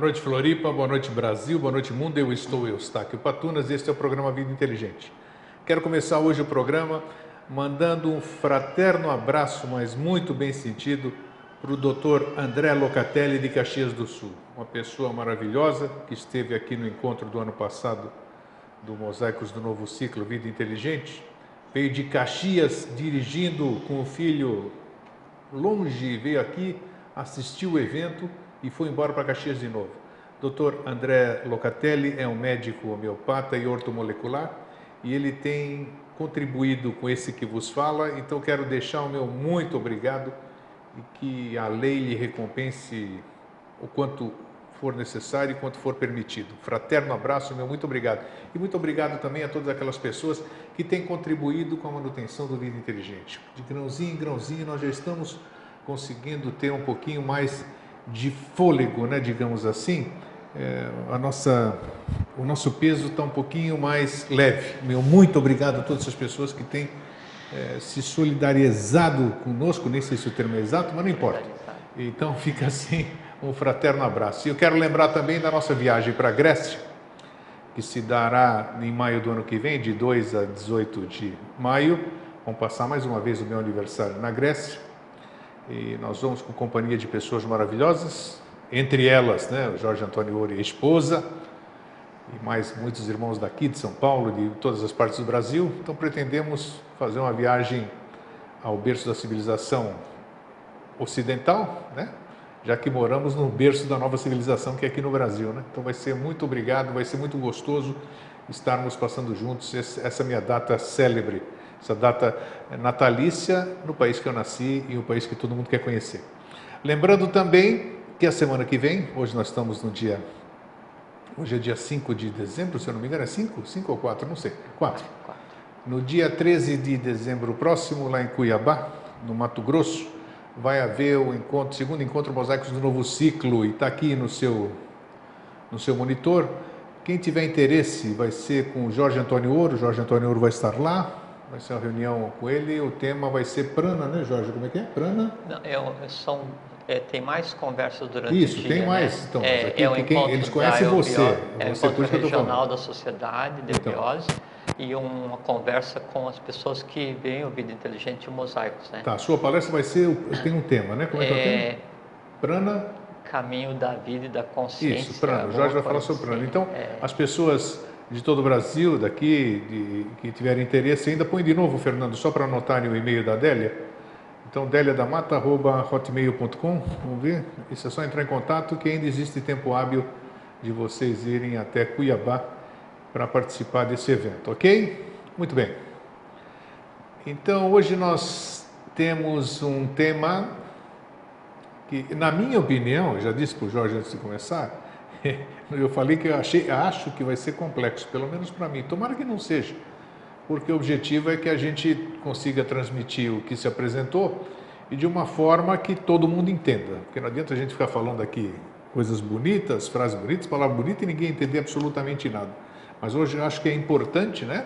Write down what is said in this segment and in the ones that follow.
noite, Floripa, boa noite, Brasil, boa noite, mundo. Eu estou Eustáquio Patunas e este é o programa Vida Inteligente. Quero começar hoje o programa mandando um fraterno abraço, mas muito bem sentido, para o Dr. André Locatelli de Caxias do Sul, uma pessoa maravilhosa que esteve aqui no encontro do ano passado do Mosaicos do Novo Ciclo Vida Inteligente. Veio de Caxias dirigindo com o filho longe, veio aqui, assistiu o evento e foi embora para Caxias de novo. Dr. André Locatelli é um médico homeopata e ortomolecular e ele tem contribuído com esse que vos fala, então quero deixar o meu muito obrigado e que a lei lhe recompense o quanto for necessário e quanto for permitido. Fraterno abraço, meu muito obrigado. E muito obrigado também a todas aquelas pessoas que têm contribuído com a manutenção do Vida Inteligente. De grãozinho em grãozinho nós já estamos conseguindo ter um pouquinho mais de fôlego, né, digamos assim. O nosso peso está um pouquinho mais leve. Meu muito obrigado a todas essas pessoas que têm se solidarizado conosco, nem sei se o termo é exato, mas não importa. Então fica assim um fraterno abraço. E eu quero lembrar também da nossa viagem para a Grécia, que se dará em maio do ano que vem, de 2 a 18 de maio. Vamos passar mais uma vez o meu aniversário na Grécia. E nós vamos com companhia de pessoas maravilhosas, entre elas, né, o Jorge Antônio Ouro e a esposa, e mais muitos irmãos daqui de São Paulo, de todas as partes do Brasil. Então pretendemos fazer uma viagem ao berço da civilização ocidental, né? Já que moramos no berço da nova civilização que é aqui no Brasil, né? Então vai ser muito obrigado, vai ser muito gostoso estarmos passando juntos essa minha data célebre, essa data natalícia no país que eu nasci e o país que todo mundo quer conhecer. Lembrando também que a semana que vem, hoje nós estamos no dia, hoje é dia 5 de dezembro, se eu não me engano, é 5? 5 ou 4? Não sei, 4. No dia 13 de dezembro próximo, lá em Cuiabá, no Mato Grosso, vai haver o encontro, segundo encontro Mosaicos do Novo Ciclo, e está aqui no seu monitor. Quem tiver interesse vai ser com o Jorge Antônio Ouro vai estar lá, vai ser uma reunião com ele, o tema vai ser prana, né, Jorge? Como é que é? Prana? Não, tem mais conversas durante isso, o dia. Isso, tem mais. Né? Então, eles conhecem você. É um encontro regional da sociedade de biose e uma conversa com as pessoas que veem o Vida Inteligente e o Mosaicos. Né? Tá, a sua palestra vai ser, tem um tema, né? Como é que é o tema? Prana? Caminho da vida e da consciência. Isso, prana. O Jorge vai falar sobre prana. Então, as pessoas de todo o Brasil, daqui, que tiverem interesse, ainda põe de novo, Fernando, só para anotarem o e-mail da Délia. Então, deliadamata@hotmail.com, vamos ver? Isso é só entrar em contato, que ainda existe tempo hábil de vocês irem até Cuiabá para participar desse evento, ok? Muito bem. Então, hoje nós temos um tema que, na minha opinião, já disse para o Jorge antes de começar, eu falei que acho que vai ser complexo, pelo menos para mim. Tomara que não seja, porque o objetivo é que a gente consiga transmitir o que se apresentou e de uma forma que todo mundo entenda. Porque não adianta a gente ficar falando aqui coisas bonitas, frases bonitas, palavras bonitas e ninguém entender absolutamente nada. Mas hoje eu acho que é importante, né?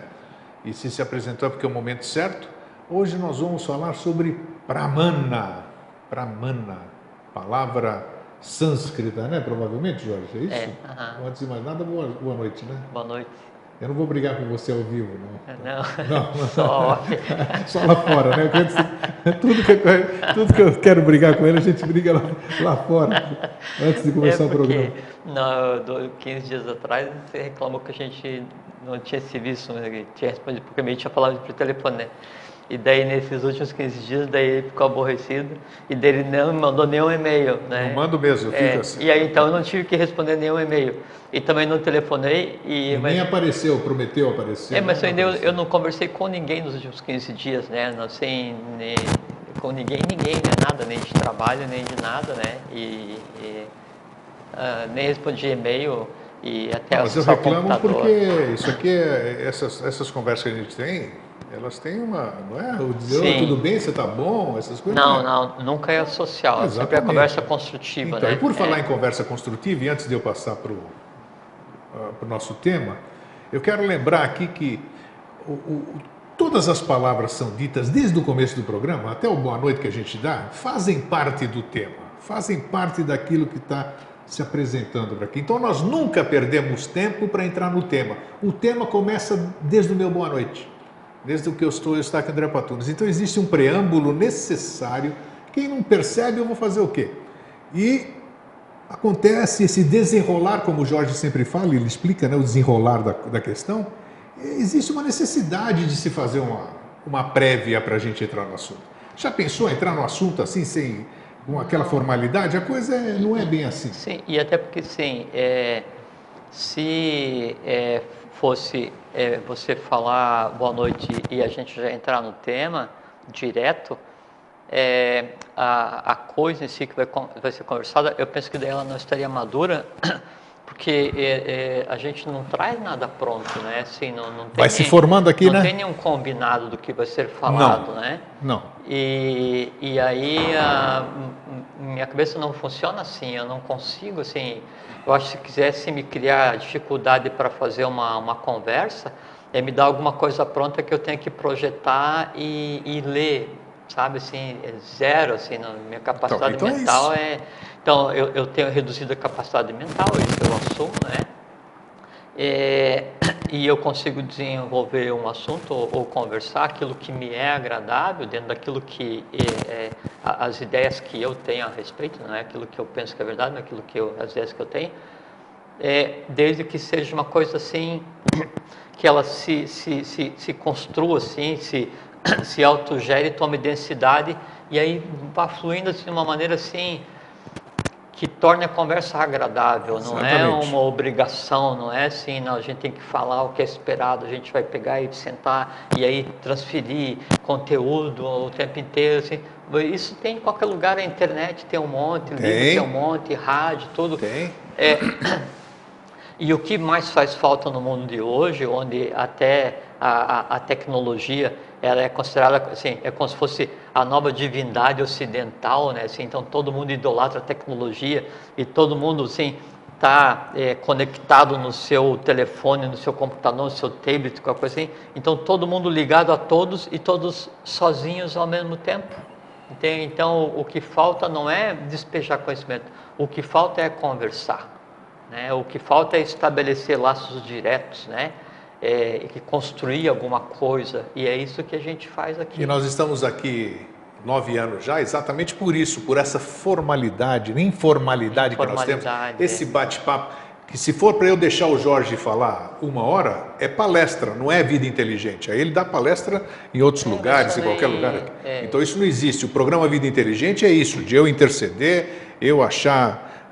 E se apresentou é porque é o momento certo. Hoje nós vamos falar sobre Pramana. Pramana, palavra sânscrita, né? Provavelmente, Jorge, é isso? Antes de mais nada, boa noite, né? Boa noite. Eu não vou brigar com você ao vivo, não. Não. Só lá fora, né? Tudo que eu quero brigar com ele, a gente briga lá fora, antes de começar o programa. 15 dias atrás, você reclamou que a gente não tinha se visto, né? Tinha respondido, porque a gente tinha falado por telefone, né? E daí, nesses últimos 15 dias, daí ele ficou aborrecido e daí ele não me mandou nenhum e-mail, né? Não mando mesmo, eu fico assim. E aí, então, eu não tive que responder nenhum e-mail. E também não telefonei. Nem apareceu, prometeu aparecer. Mas eu não conversei com ninguém nos últimos 15 dias, né? Não sei, com ninguém, né? Nada, nem de trabalho, nem de nada, né? Nem respondi e-mail e até mas eu reclamo porque isso aqui, essas conversas que a gente tem, elas têm uma, não é? O dizer, tudo bem, você está bom, essas coisas. Não, nunca é social, é sempre a conversa construtiva, então, né? E por falar em conversa construtiva, e antes de eu passar para o nosso tema, eu quero lembrar aqui que todas as palavras são ditas desde o começo do programa, até o boa noite que a gente dá, fazem parte do tema, fazem parte daquilo que está se apresentando para aqui. Então nós nunca perdemos tempo para entrar no tema. O tema começa desde o meu boa noite, desde o que eu estou aqui em André Patunas. Então existe um preâmbulo necessário. Quem não percebe, eu vou fazer o quê? E acontece esse desenrolar, como o Jorge sempre fala, ele explica, né, o desenrolar da questão. Existe uma necessidade de se fazer uma prévia para a gente entrar no assunto. Já pensou entrar no assunto assim, sem com aquela formalidade? A coisa não é bem assim. Sim, e até porque, sim, se fosse você falar boa noite e a gente já entrar no tema direto, a coisa em si que vai ser conversada, eu penso que daí ela não estaria madura, porque a gente não traz nada pronto, né? Assim, não tem vai se formando aqui, não né? Não tem nenhum combinado do que vai ser falado, não, né? Não. E aí minha cabeça não funciona assim, eu não consigo, assim, eu acho que se quisesse me criar dificuldade para fazer uma conversa, me dar alguma coisa pronta que eu tenha que projetar e ler, sabe, assim, zero, assim, na minha capacidade mental Então, eu tenho reduzido a capacidade mental, isso eu assumo, né? E eu consigo desenvolver um assunto ou conversar aquilo que me é agradável, dentro daquilo que as ideias que eu tenho a respeito, não é aquilo que eu penso que é verdade, não é aquilo as ideias que eu tenho, desde que seja uma coisa assim, que ela se construa assim, se autogere, tome densidade e aí vá fluindo assim, de uma maneira assim que torne a conversa agradável. Exatamente. Não é uma obrigação, não é assim, não, a gente tem que falar o que é esperado, a gente vai pegar e sentar e aí transferir conteúdo o tempo inteiro, assim. Isso tem em qualquer lugar, a internet tem um monte, livro tem um monte, rádio, tudo. Tem. E o que mais faz falta no mundo de hoje, onde até a tecnologia ela é considerada assim, é como se fosse a nova divindade ocidental, né? Assim, então todo mundo idolatra a tecnologia e todo mundo assim está conectado no seu telefone, no seu computador, no seu tablet, qualquer coisa assim. Então todo mundo ligado a todos e todos sozinhos ao mesmo tempo. Entende? Então o que falta não é despejar conhecimento, o que falta é conversar. Né? O que falta é estabelecer laços diretos, né? Que construir alguma coisa, e é isso que a gente faz aqui. E nós estamos aqui 9 anos já, exatamente por isso, por essa formalidade, informalidade que nós temos, esse bate-papo, que se for para eu deixar o Jorge falar 1 hora, é palestra, não é vida inteligente. Aí ele dá palestra em outros lugares, em qualquer lugar. Então isso não existe. O programa Vida Inteligente é isso, de eu interceder, eu achar,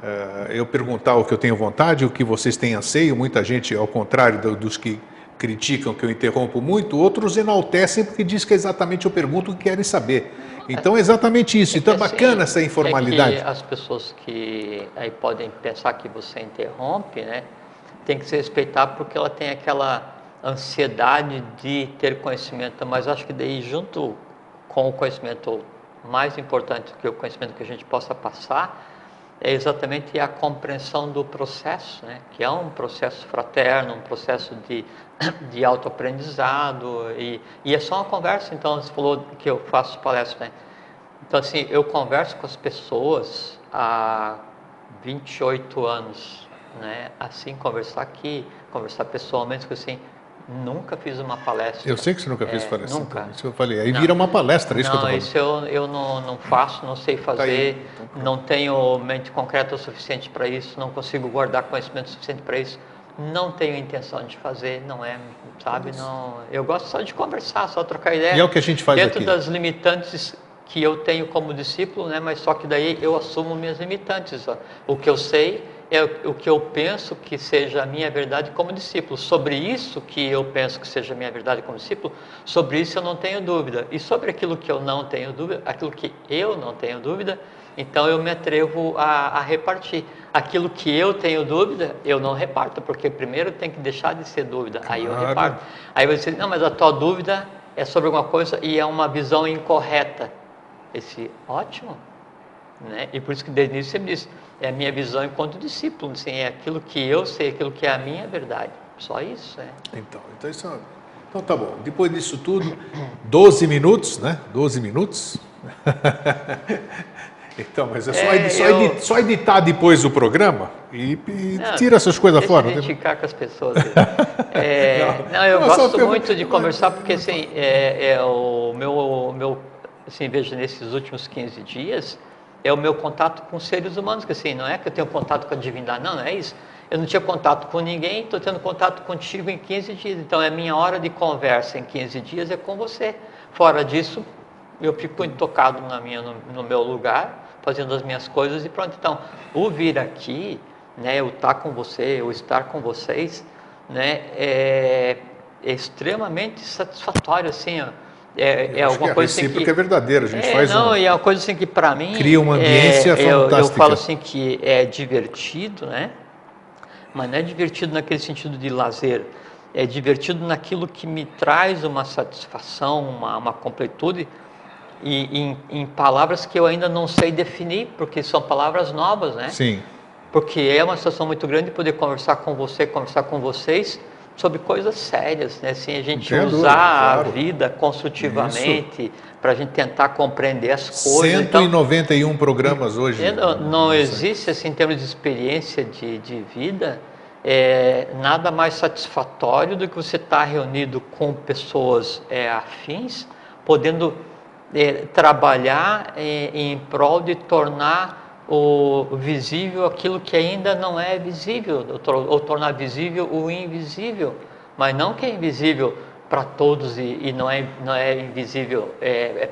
eu perguntar o que eu tenho vontade, o que vocês têm anseio. Muita gente, ao contrário dos que criticam que eu interrompo muito, outros enaltecem porque diz que exatamente eu pergunto o que querem saber. Então é exatamente isso. Então é bacana essa informalidade. Que as pessoas que aí podem pensar que você interrompe, né, tem que se respeitar porque ela tem aquela ansiedade de ter conhecimento, mas acho que daí junto com o conhecimento mais importante que o conhecimento que a gente possa passar é exatamente a compreensão do processo, né? Que é um processo fraterno, um processo de autoaprendizado e é só uma conversa. Então, você falou que eu faço palestra, né? Então, assim, eu converso com as pessoas há 28 anos, né? Assim, conversar aqui, conversar pessoalmente, assim, nunca fiz uma palestra. Eu sei que você nunca fez palestra. Nunca. Isso eu falei. Aí vira uma palestra, isso que eu estou falando. Isso eu não faço, não sei fazer, não tenho mente concreta o suficiente para isso, não consigo guardar conhecimento suficiente para isso, não tenho intenção de fazer, não é, sabe? Não, eu gosto só de conversar, só trocar ideia. E é o que a gente faz dentro aqui. Das limitantes que eu tenho como discípulo, né? Mas só que daí eu assumo minhas limitantes. Ó. O que eu sei é o que eu penso que seja a minha verdade como discípulo. Sobre isso que eu penso que seja a minha verdade como discípulo, sobre isso eu não tenho dúvida. E sobre aquilo que eu não tenho dúvida, aquilo que eu não tenho dúvida, então eu me atrevo a repartir. Aquilo que eu tenho dúvida, eu não reparto, porque primeiro tem que deixar de ser dúvida, aí eu reparto. Aí você diz, não, mas a tua dúvida é sobre alguma coisa e é uma visão incorreta. Ótimo. Né? E por isso que desde o início você me disse, é a minha visão enquanto discípulo, assim, é aquilo que eu sei, aquilo que é a minha verdade, só isso. Então isso então tá bom, depois disso tudo, 12 minutos, né? 12 minutos, Então, mas é só editar depois do programa e tira essas coisas fora. Deixa a gente ficar com as pessoas. Eu gosto muito de conversar porque assim, o meu assim, veja, nesses últimos 15 dias, é o meu contato com seres humanos, que assim, não é que eu tenho contato com a divindade, não é isso. Eu não tinha contato com ninguém, estou tendo contato contigo em 15 dias. Então, a minha hora de conversa em 15 dias é com você. Fora disso, eu fico intocado no meu lugar, fazendo as minhas coisas e pronto. Então, o vir aqui, né, eu estar com você, eu estar com vocês, né, é extremamente satisfatório, assim, ó. Alguma coisa assim que é verdadeira, a gente faz e é uma coisa assim que para mim cria uma ambiência fantástica. Eu falo assim que é divertido, né? Mas não é divertido naquele sentido de lazer, é divertido naquilo que me traz uma satisfação, uma completude e em palavras que eu ainda não sei definir, porque são palavras novas, né? Sim. Porque é uma situação muito grande poder conversar com você, conversar com vocês sobre coisas sérias, né? Assim, a gente usar a vida construtivamente para a gente tentar compreender as coisas. 191 programas hoje. Não existe, assim, em termos de experiência de vida, nada mais satisfatório do que você estar reunido com pessoas afins, podendo trabalhar em prol de tornar o visível aquilo que ainda não é visível, ou tornar visível o invisível, mas não que é invisível para todos e não é invisível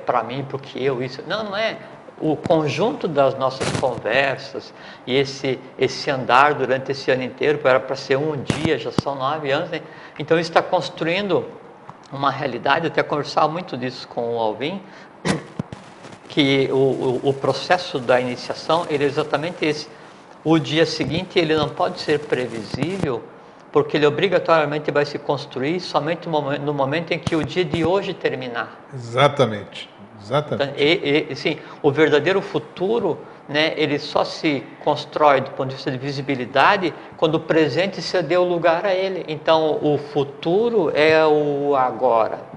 para mim porque isso não é. O conjunto das nossas conversas e esse andar durante esse ano inteiro, era para ser um dia, já são 9 anos, né? Então isso está construindo uma realidade. Eu até conversava muito disso com o Alvin, que o processo da iniciação ele é exatamente esse. O dia seguinte ele não pode ser previsível, porque ele obrigatoriamente vai se construir somente no momento em que o dia de hoje terminar. Exatamente. Exatamente. Então, sim, o verdadeiro futuro, né, ele só se constrói do ponto de vista de visibilidade quando o presente se deu lugar a ele. Então, o futuro é o agora.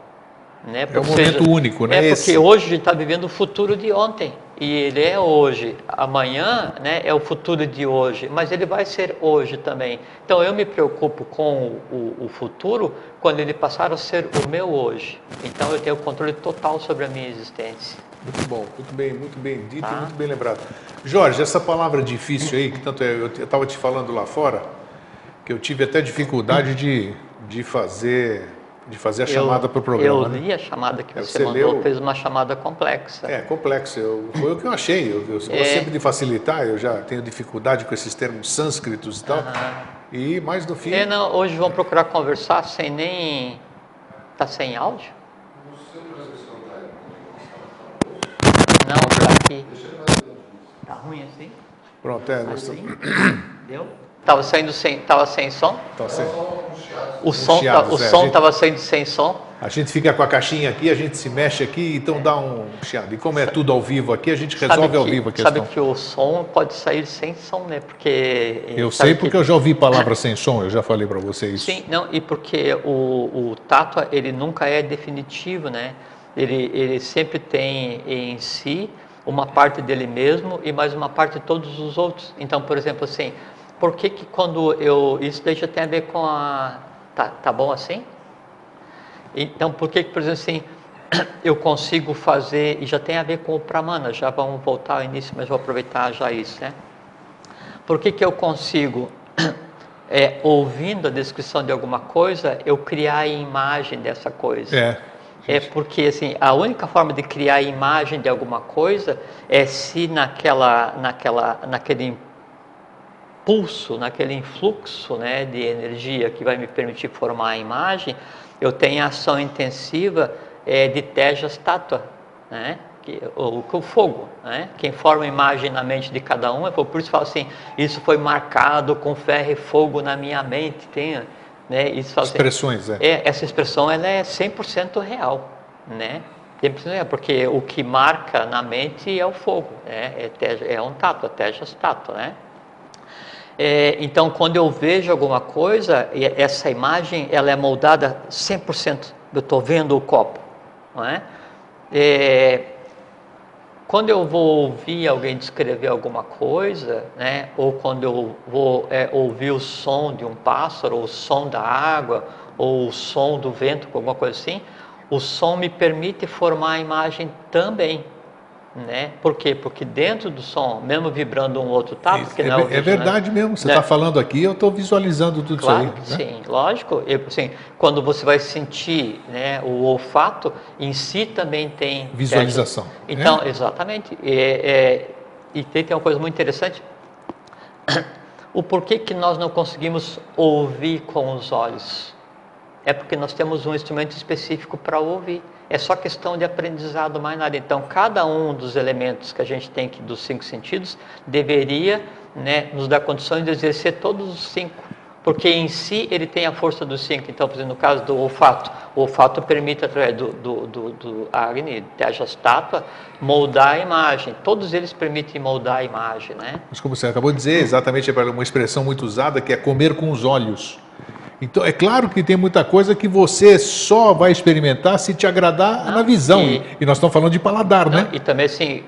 Né? É um momento único, né? Porque hoje a gente está vivendo o futuro de ontem. E ele é hoje. Amanhã, né, é o futuro de hoje. Mas ele vai ser hoje também. Então eu me preocupo com o futuro quando ele passar a ser o meu hoje. Então eu tenho controle total sobre a minha existência. Muito bom, muito bem dito e muito bem lembrado. Jorge, essa palavra difícil aí, que tanto eu estava te falando lá fora, que eu tive até dificuldade de fazer a chamada para o programa. Eu li a chamada que você mandou, fez uma chamada complexa. Complexa. Foi o que eu achei. Eu gosto sempre de facilitar, eu já tenho dificuldade com esses termos sânscritos e tal. E mais no fim... hoje vão procurar conversar sem nem... Está sem áudio? Não, está aqui. Está ruim assim? Pronto, assim? Deu? Estava sem som? Estava sem. O som estava saindo sem som. A gente fica com a caixinha aqui, a gente se mexe aqui, então dá um chiado. E como é tudo ao vivo aqui, a gente resolve ao vivo a questão. Sabe que o som pode sair sem som, né? Porque... Eu sei porque eu já ouvi palavras sem som, eu já falei para vocês. Sim, não, e porque o tato, ele nunca é definitivo, né? Ele sempre tem em si uma parte dele mesmo e mais uma parte de todos os outros. Então, por exemplo, assim, por que quando isso daí já tem a ver com a... Tá bom assim? Então, por que, por exemplo, assim, eu consigo fazer, e já tem a ver com o Pramana, já vamos voltar ao início, mas vou aproveitar já isso, né? Por que eu consigo, ouvindo a descrição de alguma coisa, eu criar a imagem dessa coisa? Porque, assim, a única forma de criar a imagem de alguma coisa é se naquele impulso, naquele influxo, né, de energia que vai me permitir formar a imagem, eu tenho a ação intensiva de Tejas Tattva, né? O fogo, né? Quem forma a imagem na mente de cada um, por isso falo assim, isso foi marcado com ferro e fogo na minha mente, né? Isso fala expressões, assim, essa expressão ela é 100% real, né? 100% real, porque o que marca na mente é o fogo, né? É um Tattva, Tejas Tattva, né? Então, quando eu vejo alguma coisa, essa imagem ela é moldada 100%. Eu estou vendo o copo, não é? Quando eu vou ouvir alguém descrever alguma coisa, né, ou quando eu vou ouvir o som de um pássaro, ou o som da água, ou o som do vento, alguma coisa assim, o som me permite formar a imagem também, né? Por quê? Porque dentro do som, mesmo vibrando um outro tato, que não é o É verdade mesmo, você está falando aqui, eu estou visualizando tudo claro isso que aí. Né? sim, lógico. Assim, quando você vai sentir, né, o olfato, em si também tem Visualização. Então, exatamente. E tem uma coisa muito interessante. O porquê que nós não conseguimos ouvir com os olhos? É porque nós temos um instrumento específico para ouvir. É só questão de aprendizado, mais nada. Então, cada um dos elementos que a gente tem aqui dos 5 sentidos deveria, né, nos dar condições de exercer todos os 5. Porque em si ele tem a força dos 5. Então, por exemplo, no caso do olfato, o olfato permite, através do Agni, Tejastátua, moldar a imagem. Todos eles permitem moldar a imagem, né? Mas como você acabou de dizer, exatamente é uma expressão muito usada, que é comer com os olhos. Então, é claro que tem muita coisa que você só vai experimentar se te agradar na visão. E nós estamos falando de paladar, né? E também, assim,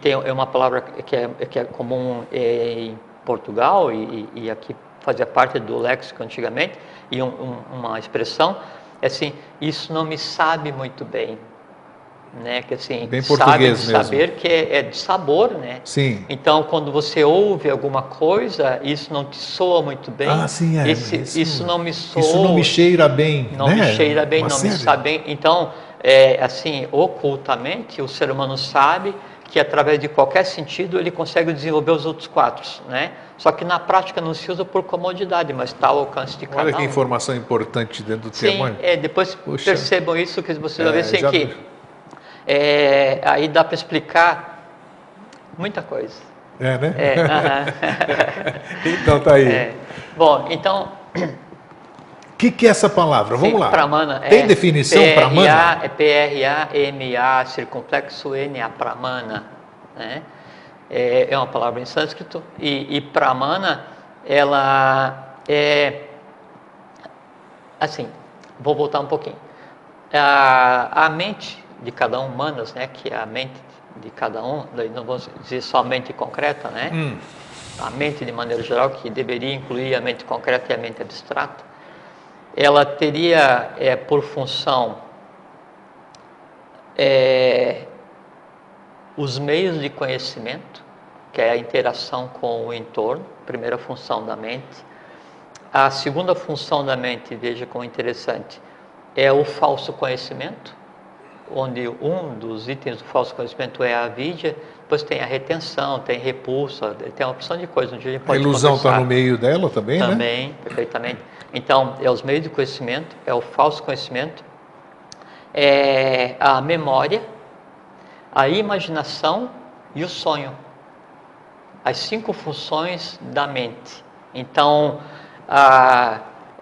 tem uma palavra que é comum em Portugal e aqui fazia parte do léxico antigamente, e uma expressão, é assim, isso não me sabe muito bem. Né? Que assim, bem português sabe de mesmo. saber que é de sabor, né? Sim. Então, quando você ouve alguma coisa, isso não te soa muito bem. Ah, sim, isso não me soa. Isso não me cheira bem. Não né? me cheira bem, Uma não série. me sabe bem. Então, assim, ocultamente, o ser humano sabe que através de qualquer sentido ele consegue desenvolver os outros 4, né? Só que na prática não se usa por comodidade, mas está ao alcance de cada um. Olha que informação importante dentro do Sim, tema. depois percebam isso, que vocês vão ver assim que aí dá para explicar muita coisa. Né? Então tá aí. Bom, então... O que é essa palavra? Vamos lá. Pramana. Tem definição Pramana? É P-R-A-M-A, circunflexo N-A, Pramana. Né? É uma palavra em sânscrito. E Pramana, ela é... Assim, vou voltar um pouquinho. A mente de cada um, manas, né, que é a mente de cada um, não vou dizer só a mente concreta, né? A mente de maneira geral, que deveria incluir a mente concreta e a mente abstrata, ela teria por função os meios de conhecimento, que é a interação com o entorno, primeira função da mente. A segunda função da mente, veja como interessante, é o falso conhecimento, onde um dos itens do falso conhecimento é a avidya, depois tem a retenção, tem repulsa, tem uma opção de coisas. Onde a gente pode ilusão está no meio dela também, né? Também, perfeitamente. Então, é os meios de conhecimento, é o falso conhecimento, é a memória, a imaginação e o sonho. As 5 funções da mente. Então,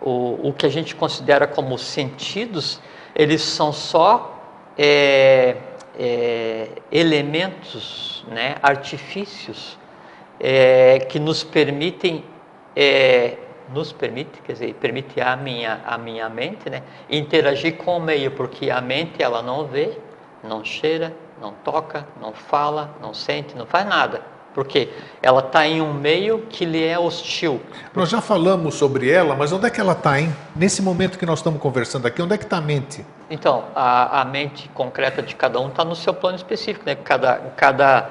o que a gente considera como sentidos, eles são só elementos, né, artifícios que nos permitem, quer dizer, permite a minha mente, né, interagir com o meio, porque a mente ela não vê, não cheira, não toca, não fala, não sente, não faz nada. Porque ela está em um meio que lhe é hostil. Nós já falamos sobre ela, mas onde é que ela está, hein? Nesse momento que nós estamos conversando aqui, onde é que está a mente? Então, a mente concreta de cada um está no seu plano específico, né? Cada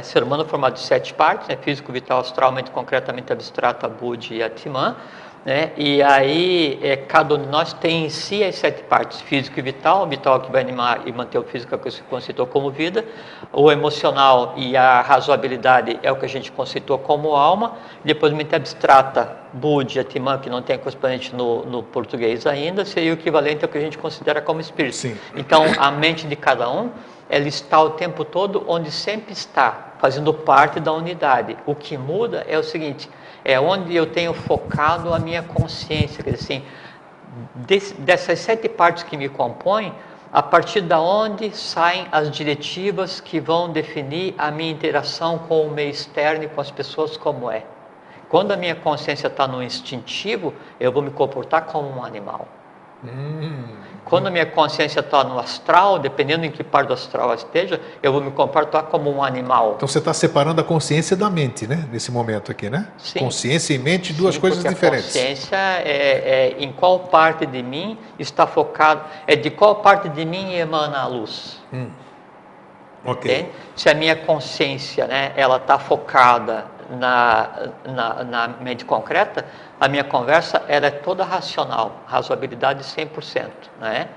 ser humano é formado de 7 partes, né? Físico, vital, astral, mente concretamente abstrata, buddhi e atman. Né? E aí, cada um de nós tem em si as 7 partes, físico e vital, vital que vai animar e manter o físico, que se conceitou como vida, o emocional e a razoabilidade é o que a gente conceitou como alma, depois mente abstrata, buddhi, atman, que não tem correspondente no português ainda, seria o equivalente ao que a gente considera como espírito. Sim. Então, a mente de cada um, ela está o tempo todo onde sempre está, fazendo parte da unidade. O que muda é o seguinte: é onde eu tenho focado a minha consciência, quer dizer assim, dessas 7 partes que me compõem, a partir da onde saem as diretivas que vão definir a minha interação com o meio externo e com as pessoas como é. Quando a minha consciência está no instintivo, eu vou me comportar como um animal. Quando a minha consciência está no astral, dependendo em que parte do astral ela esteja, eu vou me comportar como um animal. Então você está separando a consciência da mente, né? Nesse momento aqui, né? Sim. Consciência e mente, duas coisas porque diferentes. A consciência é em qual parte de mim está focado, é de qual parte de mim emana a luz. Ok. Entende? Se a minha consciência, né, ela está focada na mente concreta, a minha conversa ela é toda racional, razoabilidade 100%, né?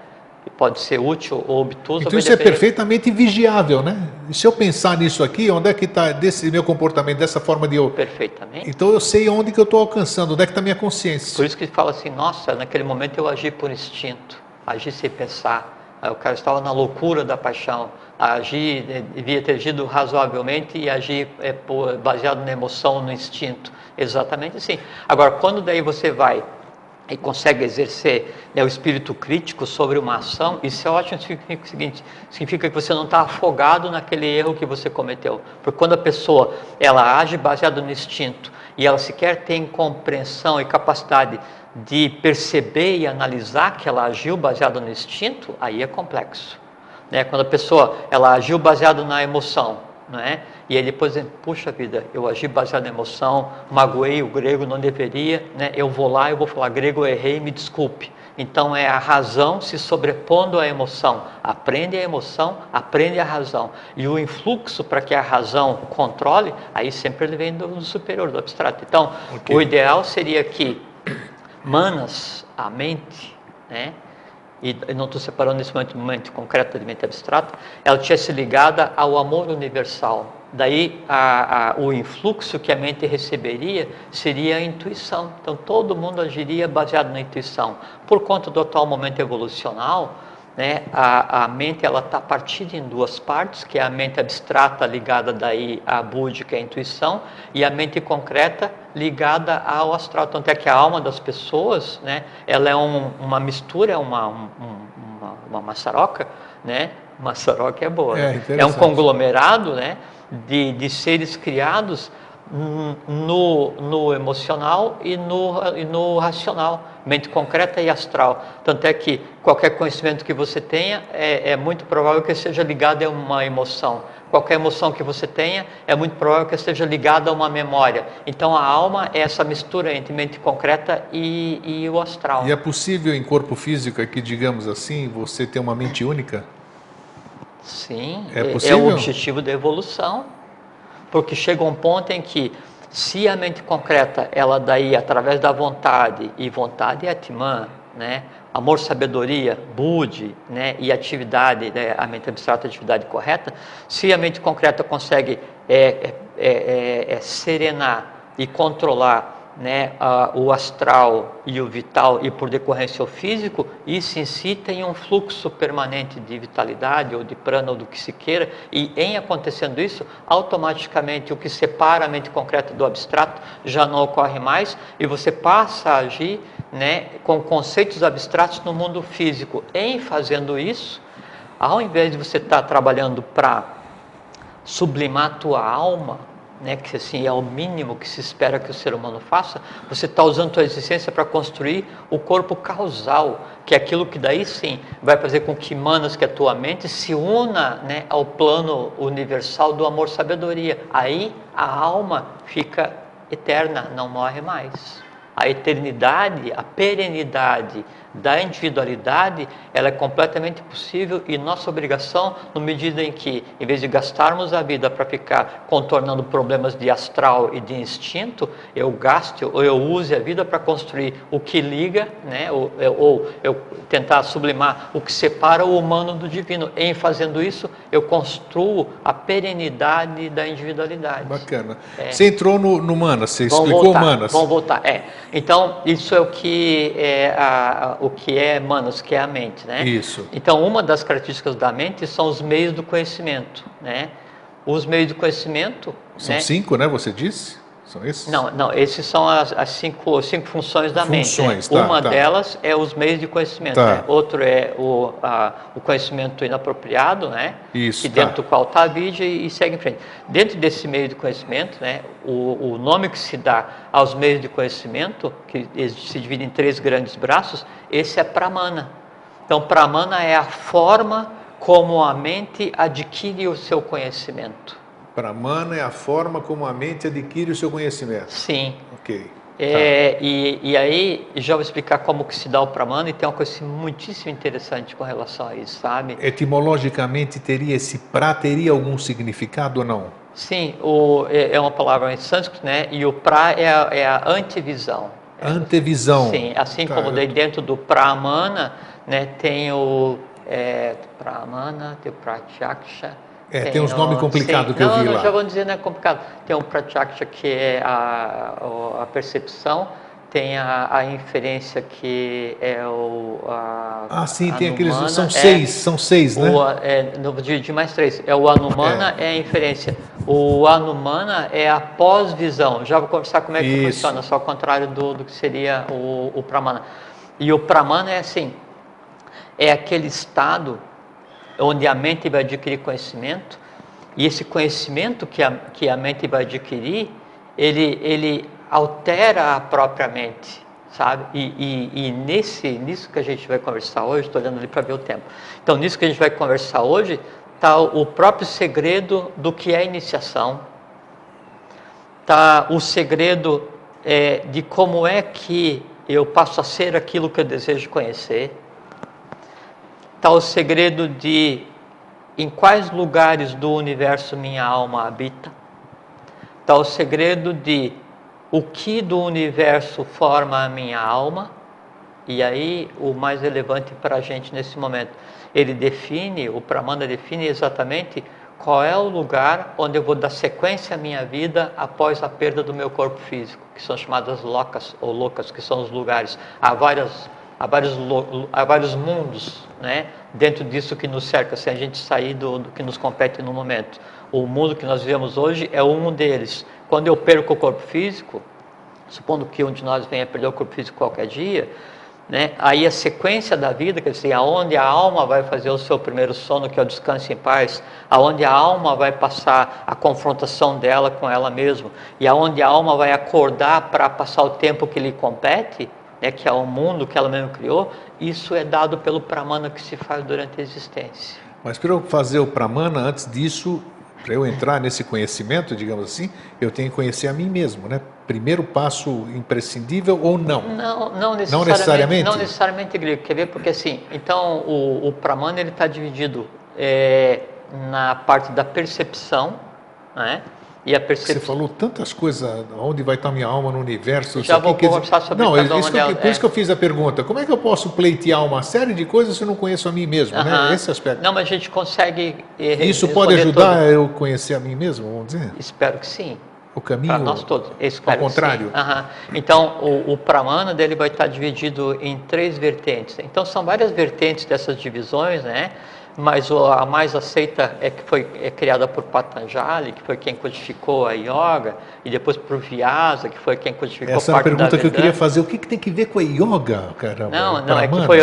E pode ser útil ou obtusa. Então isso é perfeitamente vigiável, né? E se eu pensar nisso aqui, onde é que está desse meu comportamento, dessa forma de eu... Perfeitamente. Então eu sei onde que eu estou alcançando, onde é que está a minha consciência. Por isso que fala assim, nossa, naquele momento eu agi por instinto, agi sem pensar. O cara estava na loucura da paixão, agir, devia ter agido razoavelmente e agir baseado na emoção, no instinto, exatamente assim. Agora, quando daí você vai e consegue exercer, né, o espírito crítico sobre uma ação, isso é ótimo, significa o seguinte, significa que você não está afogado naquele erro que você cometeu, porque quando a pessoa ela age baseado no instinto e ela sequer tem compreensão e capacidade de perceber e analisar que ela agiu baseado no instinto, aí é complexo, né? Quando a pessoa ela agiu baseado na emoção, né? E aí depois, puxa vida, eu agi baseado na emoção, magoei o grego, não deveria, né? Eu vou lá, eu vou falar, grego, eu errei, me desculpe. Então é a razão se sobrepondo à emoção. Aprende a emoção, aprende a razão. E o influxo para que a razão controle, aí sempre ele vem do superior, do abstrato. Então, o ideal seria que manas, a mente, né? E não estou separando nesse momento mente concreta de mente abstrata, ela tivesse ligada ao amor universal. Daí o influxo que a mente receberia seria a intuição. Então todo mundo agiria baseado na intuição. Por conta do atual momento evolucional, né, a mente ela está partida em duas partes, que é a mente abstrata ligada daí à búdica, à intuição, e a mente concreta ligada ao astral. Tanto é que a alma das pessoas, né, ela é uma mistura, uma maçaroca, né? Maçaroca é boa, né? É um conglomerado, né, de seres criados no emocional e no racional, mente concreta e astral. Tanto é que qualquer conhecimento que você tenha é muito provável que seja ligado a uma emoção. Qualquer emoção que você tenha é muito provável que esteja ligada a uma memória. Então a alma é essa mistura entre mente concreta e o astral. E é possível em corpo físico aqui, digamos assim, você ter uma mente única? Sim, é possível? É o objetivo da evolução. Porque chega um ponto em que, se a mente concreta, ela daí, através da vontade, e vontade é Atman, né? Amor, sabedoria, Budi, né? E atividade, né? A mente abstrata, a atividade correta, se a mente concreta consegue serenar e controlar, né, o astral e o vital, e por decorrência o físico, isso em si tem um fluxo permanente de vitalidade ou de prana ou do que se queira, e em acontecendo isso, automaticamente o que separa a mente concreta do abstrato já não ocorre mais, e você passa a agir, né, com conceitos abstratos no mundo físico. Em fazendo isso, ao invés de você estar trabalhando para sublimar a tua alma, né, que assim é o mínimo que se espera que o ser humano faça, você está usando a tua existência para construir o corpo causal, que é aquilo que daí sim vai fazer com que manas, que a tua mente se una, né, ao plano universal do amor-sabedoria. Aí a alma fica eterna, não morre mais. A eternidade, a perenidade da individualidade, ela é completamente possível, e nossa obrigação, na medida em que, em vez de gastarmos a vida para ficar contornando problemas de astral e de instinto, eu gaste ou eu use a vida para construir o que liga, né, ou eu tentar sublimar o que separa o humano do divino. Em fazendo isso, eu construo a perenidade da individualidade. Bacana. Você entrou no Manas, você explicou o Manas. Vamos voltar. Então, isso é o que é Manas, que é a mente, né? Isso. Então, uma das características da mente são os meios do conhecimento, né? Os meios do conhecimento... São 5, né? Você disse? São esses? Não, esses são as cinco funções da mente. Né? Funções, tá, Uma tá. delas é os meios de conhecimento, Tá. né? Outro é o conhecimento inapropriado, né? Isso, Que tá. dentro do qual está a vida e segue em frente. Dentro desse meio de conhecimento, né? O nome que se dá aos meios de conhecimento, que se divide em 3 grandes braços, esse é Pramana. Então, Pramana é a forma como a mente adquire o seu conhecimento. Pramana é a forma como a mente adquire o seu conhecimento. Sim. Ok. E aí, já vou explicar como que se dá o Pramana, e tem uma coisa muitíssimo interessante com relação a isso, sabe? Etimologicamente, teria algum significado ou não? Sim, é uma palavra em sânscrito, né? E o pra é a antevisão. Antevisão. Sim, assim Tá, como daí dentro do Pramana, né, tem o Pramana, tem o Pratyaksha. Tem uns nomes complicados que eu vi lá. Não, já vou dizer, não é complicado. Tem o Pratyaksha, que é a percepção, tem a inferência, que é sim, a tem aqueles. Anumana, São seis, né? Vou dividir mais 3. O Anumana é a inferência. O Anumana é a pós-visão. Já vou conversar como é que funciona, só ao contrário do que seria o Pramana. E o Pramana é assim, é aquele estado onde a mente vai adquirir conhecimento, e esse conhecimento que a mente vai adquirir, ele altera a própria mente, sabe? E nisso que a gente vai conversar hoje, estou olhando ali para ver o tempo. Então, nisso que a gente vai conversar hoje, está o próprio segredo do que é iniciação, está o segredo de como é que eu passo a ser aquilo que eu desejo conhecer, está o segredo de em quais lugares do universo minha alma habita, está o segredo de o que do universo forma a minha alma, e aí o mais relevante para a gente nesse momento, o Pramana define exatamente qual é o lugar onde eu vou dar sequência à minha vida após a perda do meu corpo físico, que são chamadas lokas ou lokas, que são os lugares. Há vários mundos, né, dentro disso que nos cerca, se a gente sair do que nos compete no momento. O mundo que nós vivemos hoje é um deles. Quando eu perco o corpo físico, supondo que um de nós venha perder o corpo físico qualquer dia, né, aí a sequência da vida, quer dizer, aonde a alma vai fazer o seu primeiro sono, que é o descanso em paz, aonde a alma vai passar a confrontação dela com ela mesma, e aonde a alma vai acordar para passar o tempo que lhe compete, que é o mundo que ela mesma criou, isso é dado pelo Pramana que se faz durante a existência. Mas para eu fazer o Pramana, antes disso, para eu entrar nesse conhecimento, digamos assim, eu tenho que conhecer a mim mesmo, né? Primeiro passo imprescindível ou não? Não necessariamente. Não necessariamente, Grego. Quer ver? Porque assim, então o Pramana ele está dividido na parte da percepção, né? E a percepção... Você falou tantas coisas, onde vai estar minha alma no universo? Já vou conversar sobre cada uma delas. Por isso que eu fiz a pergunta, como é que eu posso pleitear uma série de coisas se eu não conheço a mim mesmo, né? Esse aspecto. Não, mas a gente consegue... Isso pode ajudar eu conhecer a mim mesmo, vamos dizer? Espero que sim. O caminho? Para nós todos. Ao contrário? Então, o Pramana dele vai estar dividido em 3 vertentes. Então, são várias vertentes dessas divisões, né? Mas a mais aceita é criada por Patanjali, que foi quem codificou a yoga, e depois por Vyasa, que foi quem codificou essa parte da pergunta que eu queria Vedanta. fazer, o que tem que ver com a yoga, caramba? Não, é que foi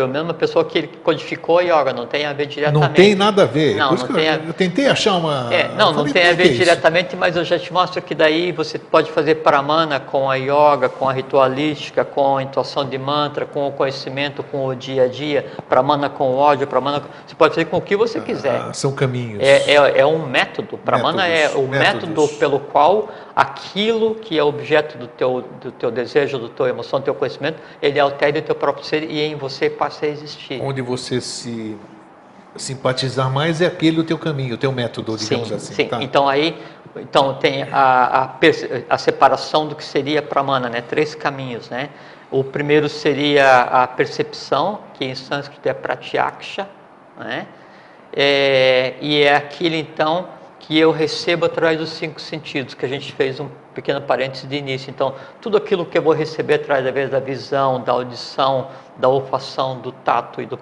a mesma pessoa que codificou a yoga, não tem a ver diretamente. Não tem nada a ver. Não, não tem eu tentei achar uma... não tem a ver diretamente, mas eu já te mostro que daí você pode fazer Pramana com a yoga, com a ritualística, com a intuação de mantra, com o conhecimento, com o dia a dia, Pramana com o ódio, Pramana... Você pode fazer com o que você quiser. São caminhos. É um método. Pramana é o método pelo qual aquilo que é objeto do teu desejo, do teu emoção, do teu conhecimento, ele altera o teu próprio ser e em você passa a existir. Onde você se simpatizar mais é aquele o teu caminho, o teu método, digamos assim. Sim, tá. Então tem a separação do que seria Pramana, né? 3 caminhos, né? O primeiro seria a percepção, que em sânscrito é Pratyaksha, né? E é aquilo então que eu recebo através dos 5 sentidos, que a gente fez um pequeno parênteses de início. Então, tudo aquilo que eu vou receber através da visão, da audição, da olfação, do tato e do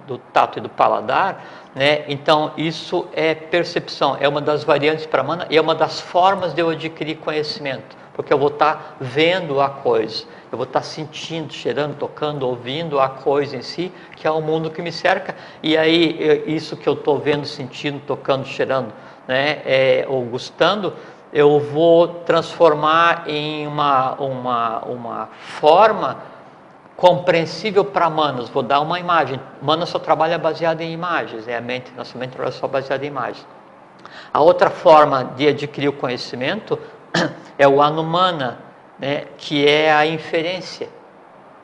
do tato e do paladar, né? Então isso é percepção, é uma das variantes pramana e é uma das formas de eu adquirir conhecimento, porque eu vou estar vendo a coisa, eu vou estar sentindo, cheirando, tocando, ouvindo a coisa em si, que é o mundo que me cerca, e aí isso que eu estou vendo, sentindo, tocando, cheirando, né? Ou gostando, eu vou transformar em uma forma compreensível para Manas. Vou dar uma imagem. Manas só trabalha baseada em imagens, nossa mente trabalha só baseada em imagens. A outra forma de adquirir o conhecimento é o Anumana, né, que é a inferência,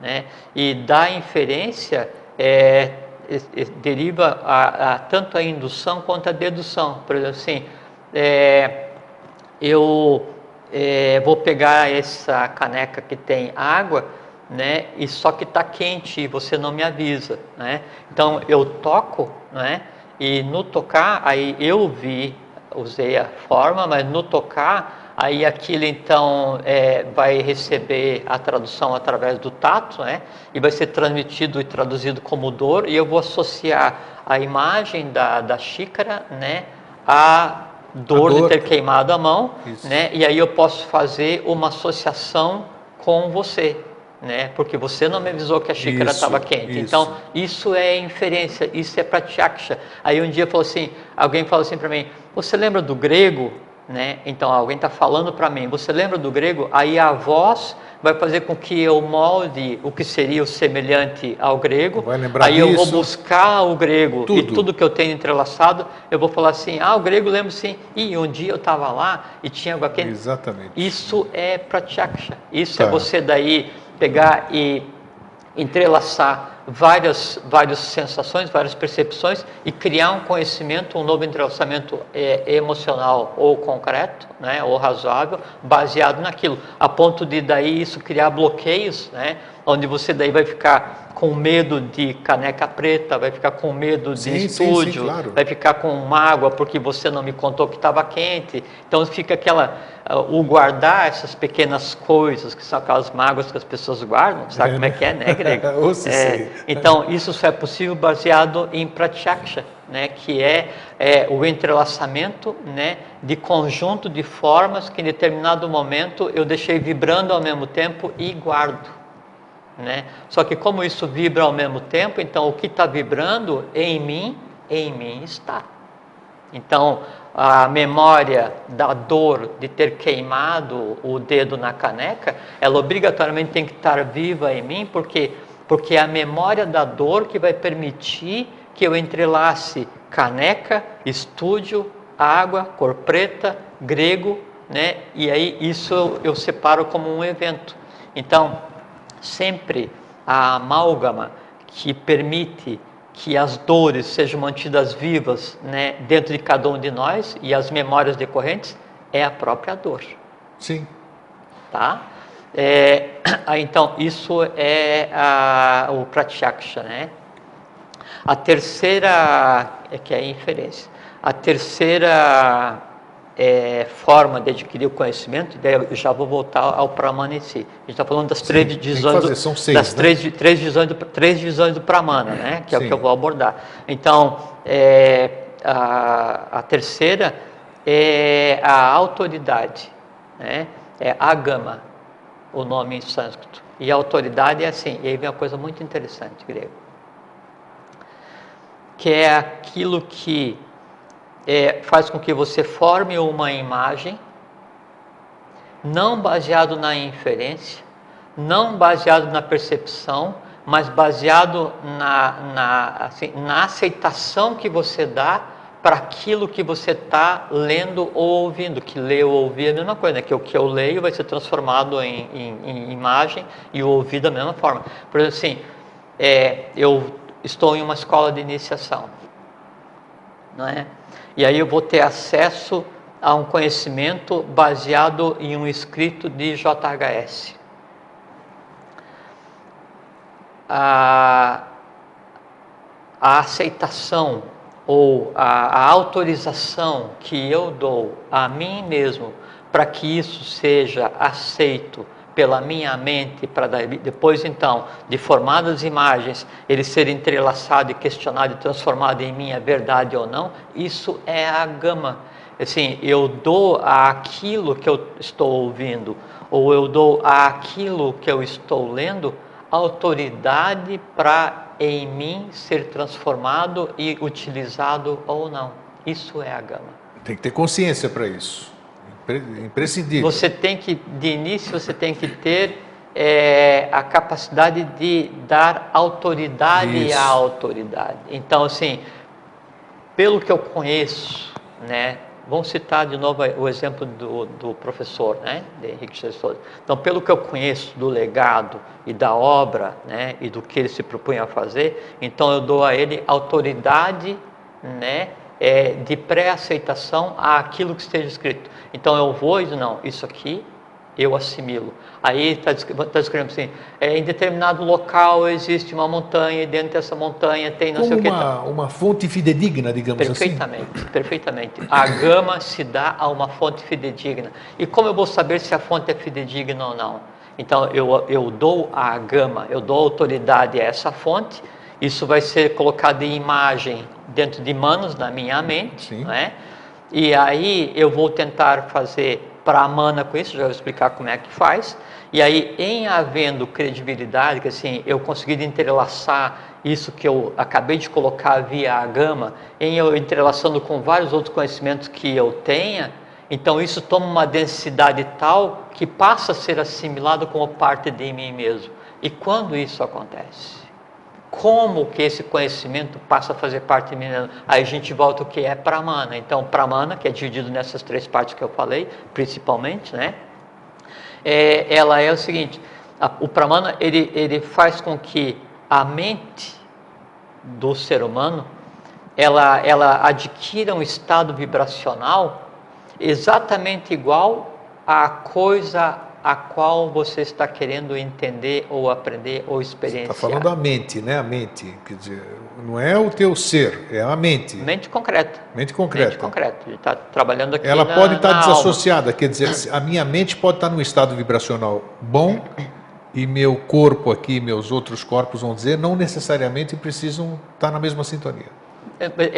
né? E da inferência deriva tanto a indução quanto a dedução. Por exemplo, assim, eu vou pegar essa caneca que tem água, né, e só que está quente e você não me avisa, né? Então eu toco, né, e no tocar aí eu usei a forma, mas no tocar aí aquilo então vai receber a tradução através do tato, né, e vai ser transmitido e traduzido como dor, e eu vou associar a imagem da xícara, né, a dor de ter queimado a mão, né, e aí eu posso fazer uma associação com você, né? Porque você não me avisou que a xícara estava quente. Então, isso é inferência, isso é pratyaksha. Aí um dia alguém falou assim para mim, você lembra do grego? Né? Então, alguém está falando para mim, você lembra do grego? Aí a voz vai fazer com que eu molde o que seria o semelhante ao grego. Vai lembrar aí disso. Eu vou buscar o grego e tudo que eu tenho entrelaçado, eu vou falar assim, o grego lembro sim, e um dia eu estava lá e tinha água quente. Exatamente. Isso é pratyaksha, isso é você daí pegar e entrelaçar várias sensações, várias percepções e criar um conhecimento, um novo entrelaçamento emocional ou concreto, né, ou razoável, baseado naquilo, a ponto de daí isso criar bloqueios, né, onde você daí vai ficar com medo de caneca preta, vai ficar com medo de estúdio, claro. Vai ficar com mágoa porque você não me contou que estava quente. Então fica o guardar essas pequenas coisas, que são aquelas mágoas que as pessoas guardam, sabe como é que é, né, Grego? Então isso só é possível baseado em pratyaksha, né, que é o entrelaçamento, né, de conjunto de formas que em determinado momento eu deixei vibrando ao mesmo tempo e guardo. Né? Só que como isso vibra ao mesmo tempo, então o que está vibrando em mim está. Então a memória da dor de ter queimado o dedo na caneca, ela obrigatoriamente tem que estar viva em mim, porque é a memória da dor que vai permitir que eu entrelace caneca, estúdio, água, cor preta, grego, né? E aí isso eu separo como um evento. Então sempre a amálgama que permite que as dores sejam mantidas vivas, né, dentro de cada um de nós e as memórias decorrentes é a própria dor. Sim. Tá? Então isso é o pratyaksha, né? A terceira que é a inferência. A terceira forma de adquirir o conhecimento, daí eu já vou voltar ao Pramana em si. A gente está falando das três divisões, três divisões do Pramana, né? Que é o que eu vou abordar. Então, a terceira é a autoridade, né? É Agama, o nome em sânscrito. E a autoridade é assim, e aí vem uma coisa muito interessante, grego, que é aquilo que faz com que você forme uma imagem, não baseado na inferência, não baseado na percepção, mas baseado na aceitação que você dá para aquilo que você está lendo ou ouvindo. Que ler ou ouvir é a mesma coisa, né? Que o que eu leio vai ser transformado em imagem e o ouvir da mesma forma. Por exemplo, assim, eu estou em uma escola de iniciação, não é? E aí eu vou ter acesso a um conhecimento baseado em um escrito de JHS. A aceitação ou a autorização que eu dou a mim mesmo para que isso seja aceito pela minha mente, para depois então, de formadas imagens, ele ser entrelaçado e questionado e transformado em minha verdade ou não, isso é a gama. Assim, eu dou àquilo que eu estou ouvindo, ou eu dou àquilo que eu estou lendo, autoridade para em mim ser transformado e utilizado ou não. Isso é a gama. Tem que ter consciência para isso. Imprescindível. Você tem que, de início, você tem que ter a capacidade de dar autoridade à autoridade. Então, assim, pelo que eu conheço, né? Vamos citar de novo o exemplo do professor, né, de Henrique Jesus. Então, pelo que eu conheço do legado e da obra, né, e do que ele se propunha a fazer, então eu dou a ele autoridade, né, de pré-aceitação àquilo que esteja escrito. Então eu vou e digo, não, isso aqui eu assimilo. Aí está escrevendo assim, em determinado local existe uma montanha e dentro dessa montanha tem não sei o que. Uma fonte fidedigna, digamos perfeitamente, assim. Perfeitamente. A gama se dá a uma fonte fidedigna. E como eu vou saber se a fonte é fidedigna ou não? Então eu dou a gama, eu dou autoridade a essa fonte. Isso vai ser colocado em imagem dentro de manos na minha mente, né? E aí eu vou tentar fazer pramana com isso, já vou explicar como é que faz. E aí, em havendo credibilidade, que assim, eu consegui entrelaçar isso que eu acabei de colocar via a gama, em eu entrelaçando com vários outros conhecimentos que eu tenha, então isso toma uma densidade tal que passa a ser assimilado como parte de mim mesmo. E quando isso acontece? Como que esse conhecimento passa a fazer parte de mim? Aí a gente volta o que é pramana. Então, pramana, que é dividido nessas três partes que eu falei, principalmente, né? Ela é o seguinte, o pramana, ele faz com que a mente do ser humano, ela adquira um estado vibracional exatamente igual à coisa a qual você está querendo entender ou aprender ou experienciar. Você está falando da mente, né? A mente, quer dizer, não é o teu ser, é a mente. Mente concreta. Mente concreta. Mente concreta. A gente está trabalhando aqui Ela pode estar desassociada, alma. Quer dizer, a minha mente pode estar num estado vibracional bom e meu corpo aqui, meus outros corpos, vão dizer, não necessariamente precisam estar na mesma sintonia.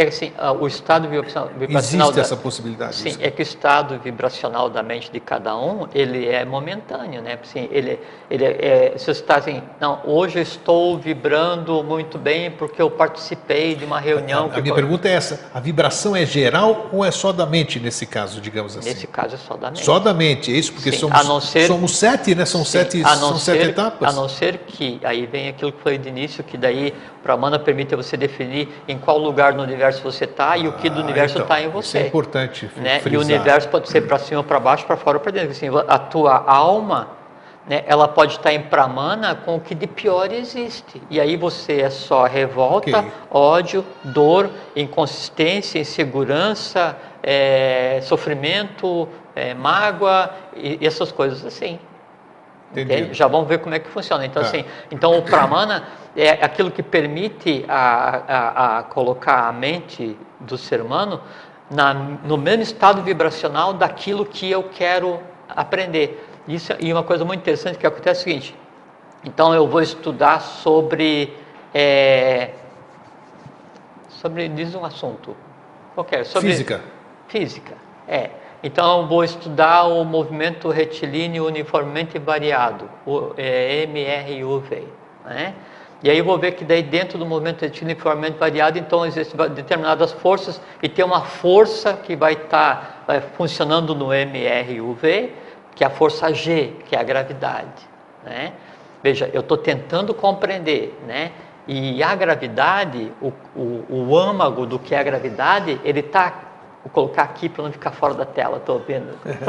Assim, o estado vibracional existe essa possibilidade? Sim, é que o estado vibracional da mente de cada um, ele é momentâneo, né? Assim, se você está assim, não, hoje eu estou vibrando muito bem porque eu participei de uma reunião. A minha pergunta é essa, a vibração é geral ou é só da mente nesse caso, digamos assim? Nesse caso é só da mente. Só da mente, é isso? Porque sim, somos 7, né? São sete etapas. A não ser que, aí vem aquilo que foi de início, que daí Pramana permite você definir em qual lugar no universo você está e o que do universo está em você. Isso é importante, né? E o universo pode ser para cima, para baixo, para fora ou para dentro. Assim, a tua alma, né, ela pode estar em Pramana com o que de pior existe. E aí você é só revolta, ódio, dor, inconsistência, insegurança, sofrimento, mágoa e essas coisas assim. Entende? Já vamos ver como é que funciona. Então, assim, então o Pramana é aquilo que permite a colocar a mente do ser humano no mesmo estado vibracional daquilo que eu quero aprender. Isso, e uma coisa muito interessante que acontece é o seguinte, então eu vou estudar sobre diz um assunto qualquer, sobre física, então eu vou estudar o movimento retilíneo uniformemente variado, o MRUV, né? E aí eu vou ver que daí dentro do movimento retilíneo uniformemente variado, então existem determinadas forças e tem uma força que vai estar funcionando no MRUV, que é a força G, que é a gravidade, né? Veja, eu estou tentando compreender, né? E a gravidade, o âmago do que é a gravidade, ele está, vou colocar aqui para não ficar fora da tela, estou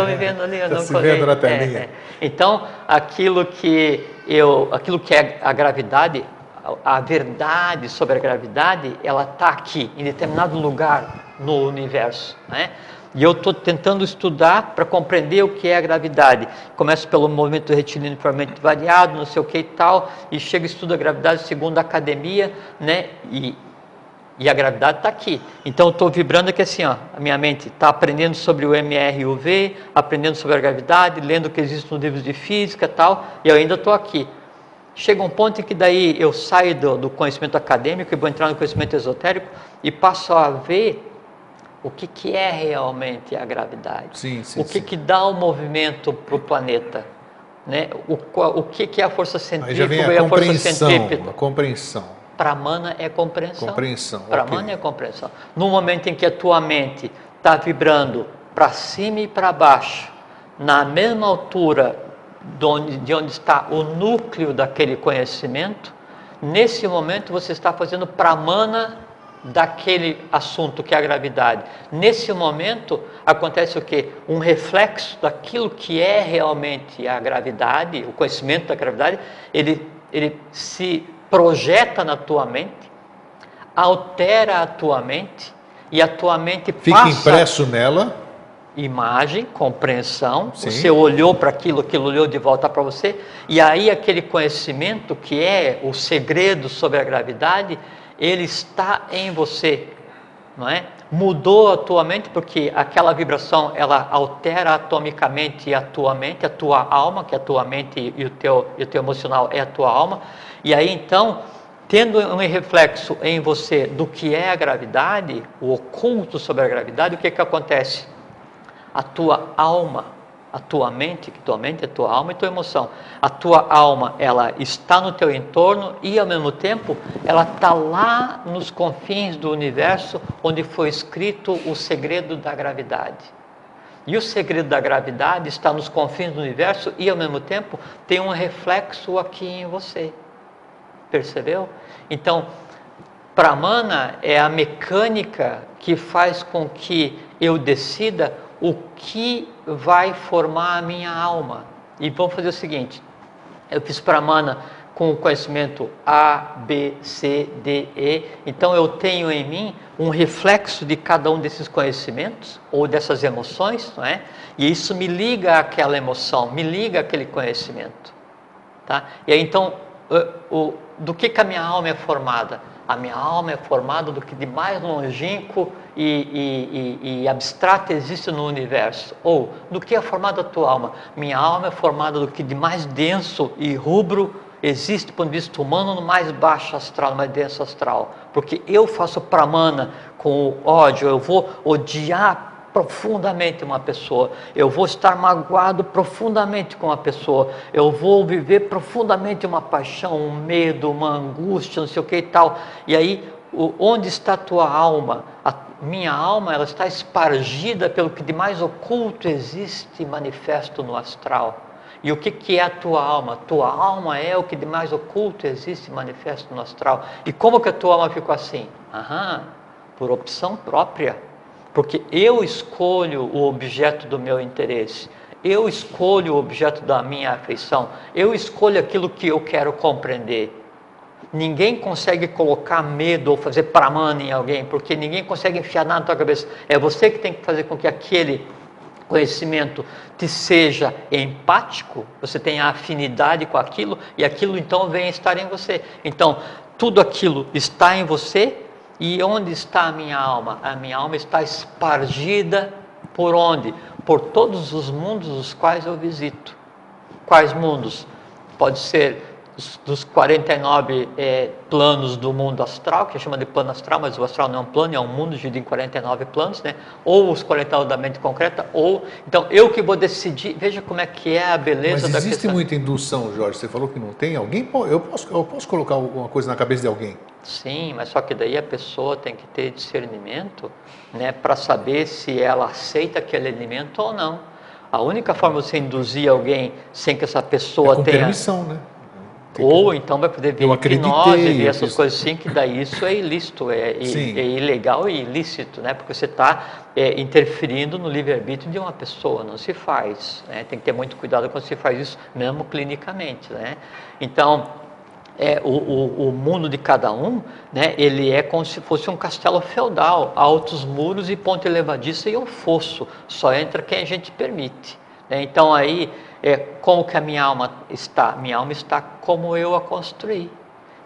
me vendo ali, eu não vendo na telinha. Então, aquilo que é a gravidade, a verdade sobre a gravidade, ela está aqui, em determinado lugar no universo, né? E eu estou tentando estudar para compreender o que é a gravidade. Começo pelo movimento retilíneo uniformemente variado, não sei o que e tal, e chego e estudo a gravidade segundo a academia, né? E E a gravidade está aqui. Então eu estou vibrando aqui assim, ó. A minha mente está aprendendo sobre o MR e o V, aprendendo sobre a gravidade, lendo o que existe nos livros de física e tal, e eu ainda estou aqui. Chega um ponto em que daí eu saio do conhecimento acadêmico e vou entrar no conhecimento esotérico e passo a ver o que é realmente a gravidade. Sim, o que dá o movimento para o planeta. Né? O que é a força centrífuga e a força centrípeta. A compreensão. Pramana é compreensão. Compreensão. Pramana é compreensão. No momento em que a tua mente está vibrando para cima e para baixo, na mesma altura de onde está o núcleo daquele conhecimento, nesse momento você está fazendo pramana daquele assunto que é a gravidade. Nesse momento acontece o quê? Um reflexo daquilo que é realmente a gravidade, o conhecimento da gravidade, ele se projeta na tua mente, altera a tua mente e a tua mente fica passa impresso nela. Imagem, compreensão, Sim. Você olhou para aquilo olhou de volta para você, e aí aquele conhecimento que é o segredo sobre a gravidade, ele está em você, não é? Mudou a tua mente, porque aquela vibração, ela altera atomicamente a tua mente, a tua alma, que é a tua mente e o teu emocional é a tua alma, e aí então, tendo um reflexo em você do que é a gravidade, o oculto sobre a gravidade, o que acontece? A tua alma, a tua mente, que tua mente é tua alma e tua emoção, a tua alma, ela está no teu entorno e ao mesmo tempo, ela está lá nos confins do universo, onde foi escrito o segredo da gravidade. E o segredo da gravidade está nos confins do universo e ao mesmo tempo tem um reflexo aqui em você. Percebeu? Então, Pramana é a mecânica que faz com que eu decida o que vai formar a minha alma. E vamos fazer o seguinte, eu fiz Pramana com o conhecimento A, B, C, D, E, então eu tenho em mim um reflexo de cada um desses conhecimentos, ou dessas emoções, não é? E isso me liga àquela emoção, me liga àquele conhecimento. Tá? E aí então, do que a minha alma é formada? A minha alma é formada do que de mais longínquo e abstrato existe no universo. Ou, do que é formada a tua alma? Minha alma é formada do que de mais denso e rubro existe, do ponto de vista humano, no mais baixo astral, no mais denso astral. Porque eu faço pramana com o ódio, eu vou odiar profundamente uma pessoa, eu vou estar magoado profundamente com uma pessoa, eu vou viver profundamente uma paixão, um medo, uma angústia, não sei o que e tal. E aí, onde está a tua alma? A minha alma, ela está espargida pelo que de mais oculto existe manifesto no astral. E o que é a tua alma? Tua alma é o que de mais oculto existe manifesto no astral. E como que a tua alma ficou assim? Por opção própria. Porque eu escolho o objeto do meu interesse, eu escolho o objeto da minha afeição, eu escolho aquilo que eu quero compreender. Ninguém consegue colocar medo ou fazer pramana em alguém, porque ninguém consegue enfiar nada na tua cabeça. É você que tem que fazer com que aquele conhecimento te seja empático, você tenha afinidade com aquilo, e aquilo então vem estar em você. Então, tudo aquilo está em você. E onde está a minha alma? A minha alma está espargida por onde? Por todos os mundos os quais eu visito. Quais mundos? Pode ser dos 49 planos do mundo astral, que chama de plano astral, mas o astral não é um plano, é um mundo dividido em 49 planos, né? Ou os 49 da mente concreta, ou... Então, eu que vou decidir, veja como é que é a beleza da questão. Mas existe muita indução, Jorge, você falou que não tem alguém, eu posso colocar alguma coisa na cabeça de alguém? Sim, mas só que daí a pessoa tem que ter discernimento, né, para saber se ela aceita aquele alimento ou não. A única forma de você induzir alguém sem que essa pessoa tenha... permissão, né? Ou então vai poder ver hipnose, ver essas coisas assim, que daí isso é ilícito, é ilegal e ilícito, né? Porque você está interferindo no livre-arbítrio de uma pessoa, não se faz, né? Tem que ter muito cuidado quando se faz isso, mesmo clinicamente, né? Então, o mundo de cada um, né? Ele é como se fosse um castelo feudal, altos muros e ponte elevadiça e um fosso, só entra quem a gente permite, né? Então aí, como que a minha alma está? Minha alma está como eu a construí.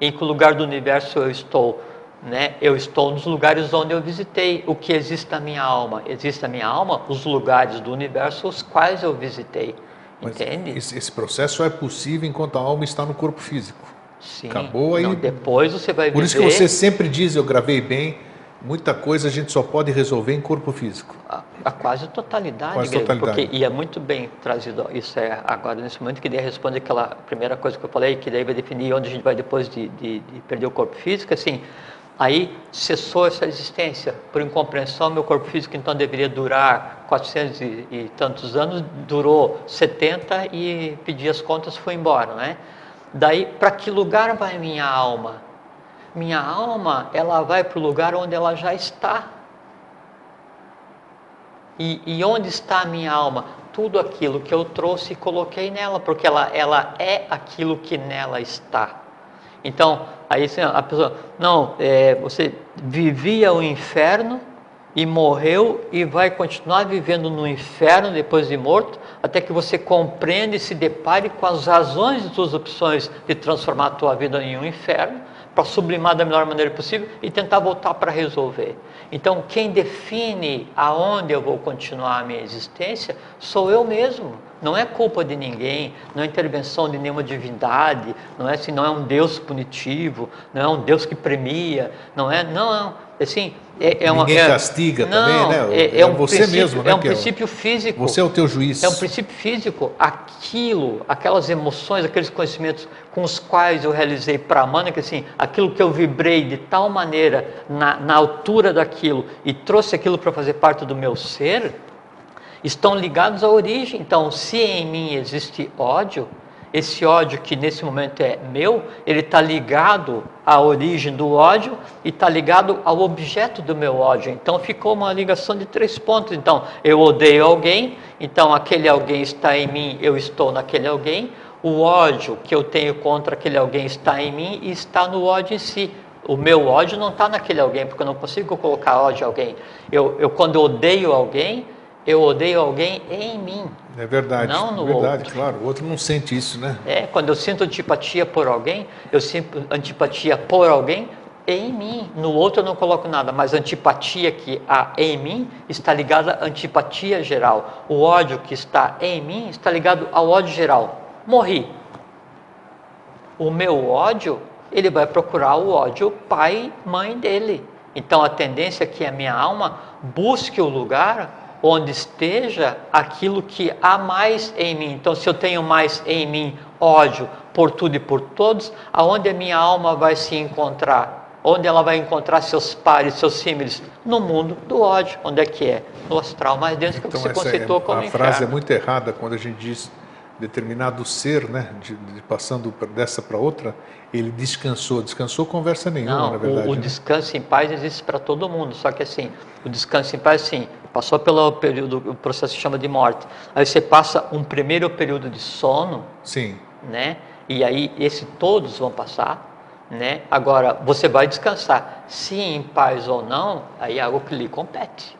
Em que lugar do universo eu estou? né? Eu estou nos lugares onde eu visitei. O que existe na minha alma? Existe na minha alma os lugares do universo os quais eu visitei. Mas Entende? esse processo é possível enquanto a alma está no corpo físico. Sim. Acabou aí. Não, depois você vai Por viver... isso que você sempre diz, eu gravei bem, muita coisa a gente só pode resolver em corpo físico. A quase totalidade, Quase Grego, totalidade. porque, e é muito bem trazido, isso é agora nesse momento, que daí responde aquela primeira coisa que eu falei, que daí vai definir onde a gente vai depois de perder o corpo físico, assim, aí cessou essa existência, por incompreensão, meu corpo físico então deveria durar 400 e tantos anos, durou 70 e pedi as contas, foi embora, né? Daí, para que lugar vai minha alma? Minha alma, ela vai para o lugar onde ela já está. E onde está a minha alma? Tudo aquilo que eu trouxe e coloquei nela, porque ela é aquilo que nela está. Então, aí a pessoa, não, você vivia o inferno e morreu e vai continuar vivendo no inferno depois de morto, até que você compreenda e se depare com as razões de suas opções de transformar a tua vida em um inferno, para sublimar da melhor maneira possível e tentar voltar para resolver. Então, quem define aonde eu vou continuar a minha existência sou eu mesmo. Não é culpa de ninguém, não é intervenção de nenhuma divindade, não é assim, não é um Deus punitivo, não é um Deus que premia, não, assim, Ninguém castiga não, também, né? É um você princípio, mesmo, né? é um princípio físico. Você é o teu juiz. É um princípio físico. Aquelas emoções, aqueles conhecimentos com os quais eu realizei Pramana, que assim, aquilo que eu vibrei de tal maneira na altura daquilo e trouxe aquilo para fazer parte do meu ser, estão ligados à origem. Então, se em mim existe ódio, esse ódio que nesse momento é meu, ele está ligado à origem do ódio e está ligado ao objeto do meu ódio. Então ficou uma ligação de 3 pontos. Então, eu odeio alguém, então aquele alguém está em mim, eu estou naquele alguém. O ódio que eu tenho contra aquele alguém está em mim e está no ódio em si. O meu ódio não está naquele alguém, porque eu não consigo colocar ódio em alguém. Quando eu odeio alguém, eu odeio alguém em mim. É verdade, não no verdade, outro. claro. O outro não sente isso, né? Quando eu sinto antipatia por alguém, eu sinto antipatia por alguém em mim. No outro eu não coloco nada, mas a antipatia que há em mim está ligada à antipatia geral. O ódio que está em mim está ligado ao ódio geral. Morri. O meu ódio, ele vai procurar o ódio pai, mãe dele. Então a tendência é que a minha alma busque o lugar onde esteja aquilo que há mais em mim. Então, se eu tenho mais em mim ódio por tudo e por todos, aonde a minha alma vai se encontrar? Onde ela vai encontrar seus pares, seus símiles? No mundo do ódio. Onde é que é? No astral mais denso, que você conceitou como inferno. A frase é muito errada quando a gente diz determinado ser, né, passando dessa para outra, ele descansou. Descansou conversa nenhuma, não, na verdade. O descanso em paz existe para todo mundo, só que assim, o descanso em paz, sim, passou pelo período, o processo se chama de morte. Aí você passa um primeiro período de sono, sim, né? E aí todos vão passar, né? Agora você vai descansar, se em paz ou não, aí é algo que lhe compete.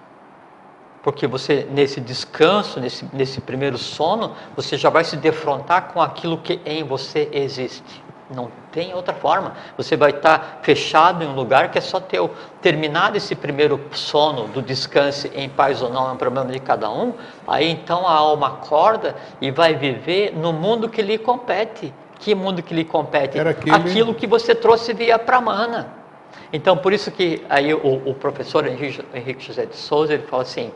Porque você, nesse descanso, nesse primeiro sono, você já vai se defrontar com aquilo que em você existe. Não tem outra forma. Você vai estar fechado em um lugar que é só teu. Terminado esse primeiro sono do descanso em paz ou não, é um problema de cada um. Aí então a alma acorda e vai viver no mundo que lhe compete. Que mundo que lhe compete? Aquilo que você trouxe via Pramana. Então por isso que aí o professor Henrique José de Souza, ele fala assim: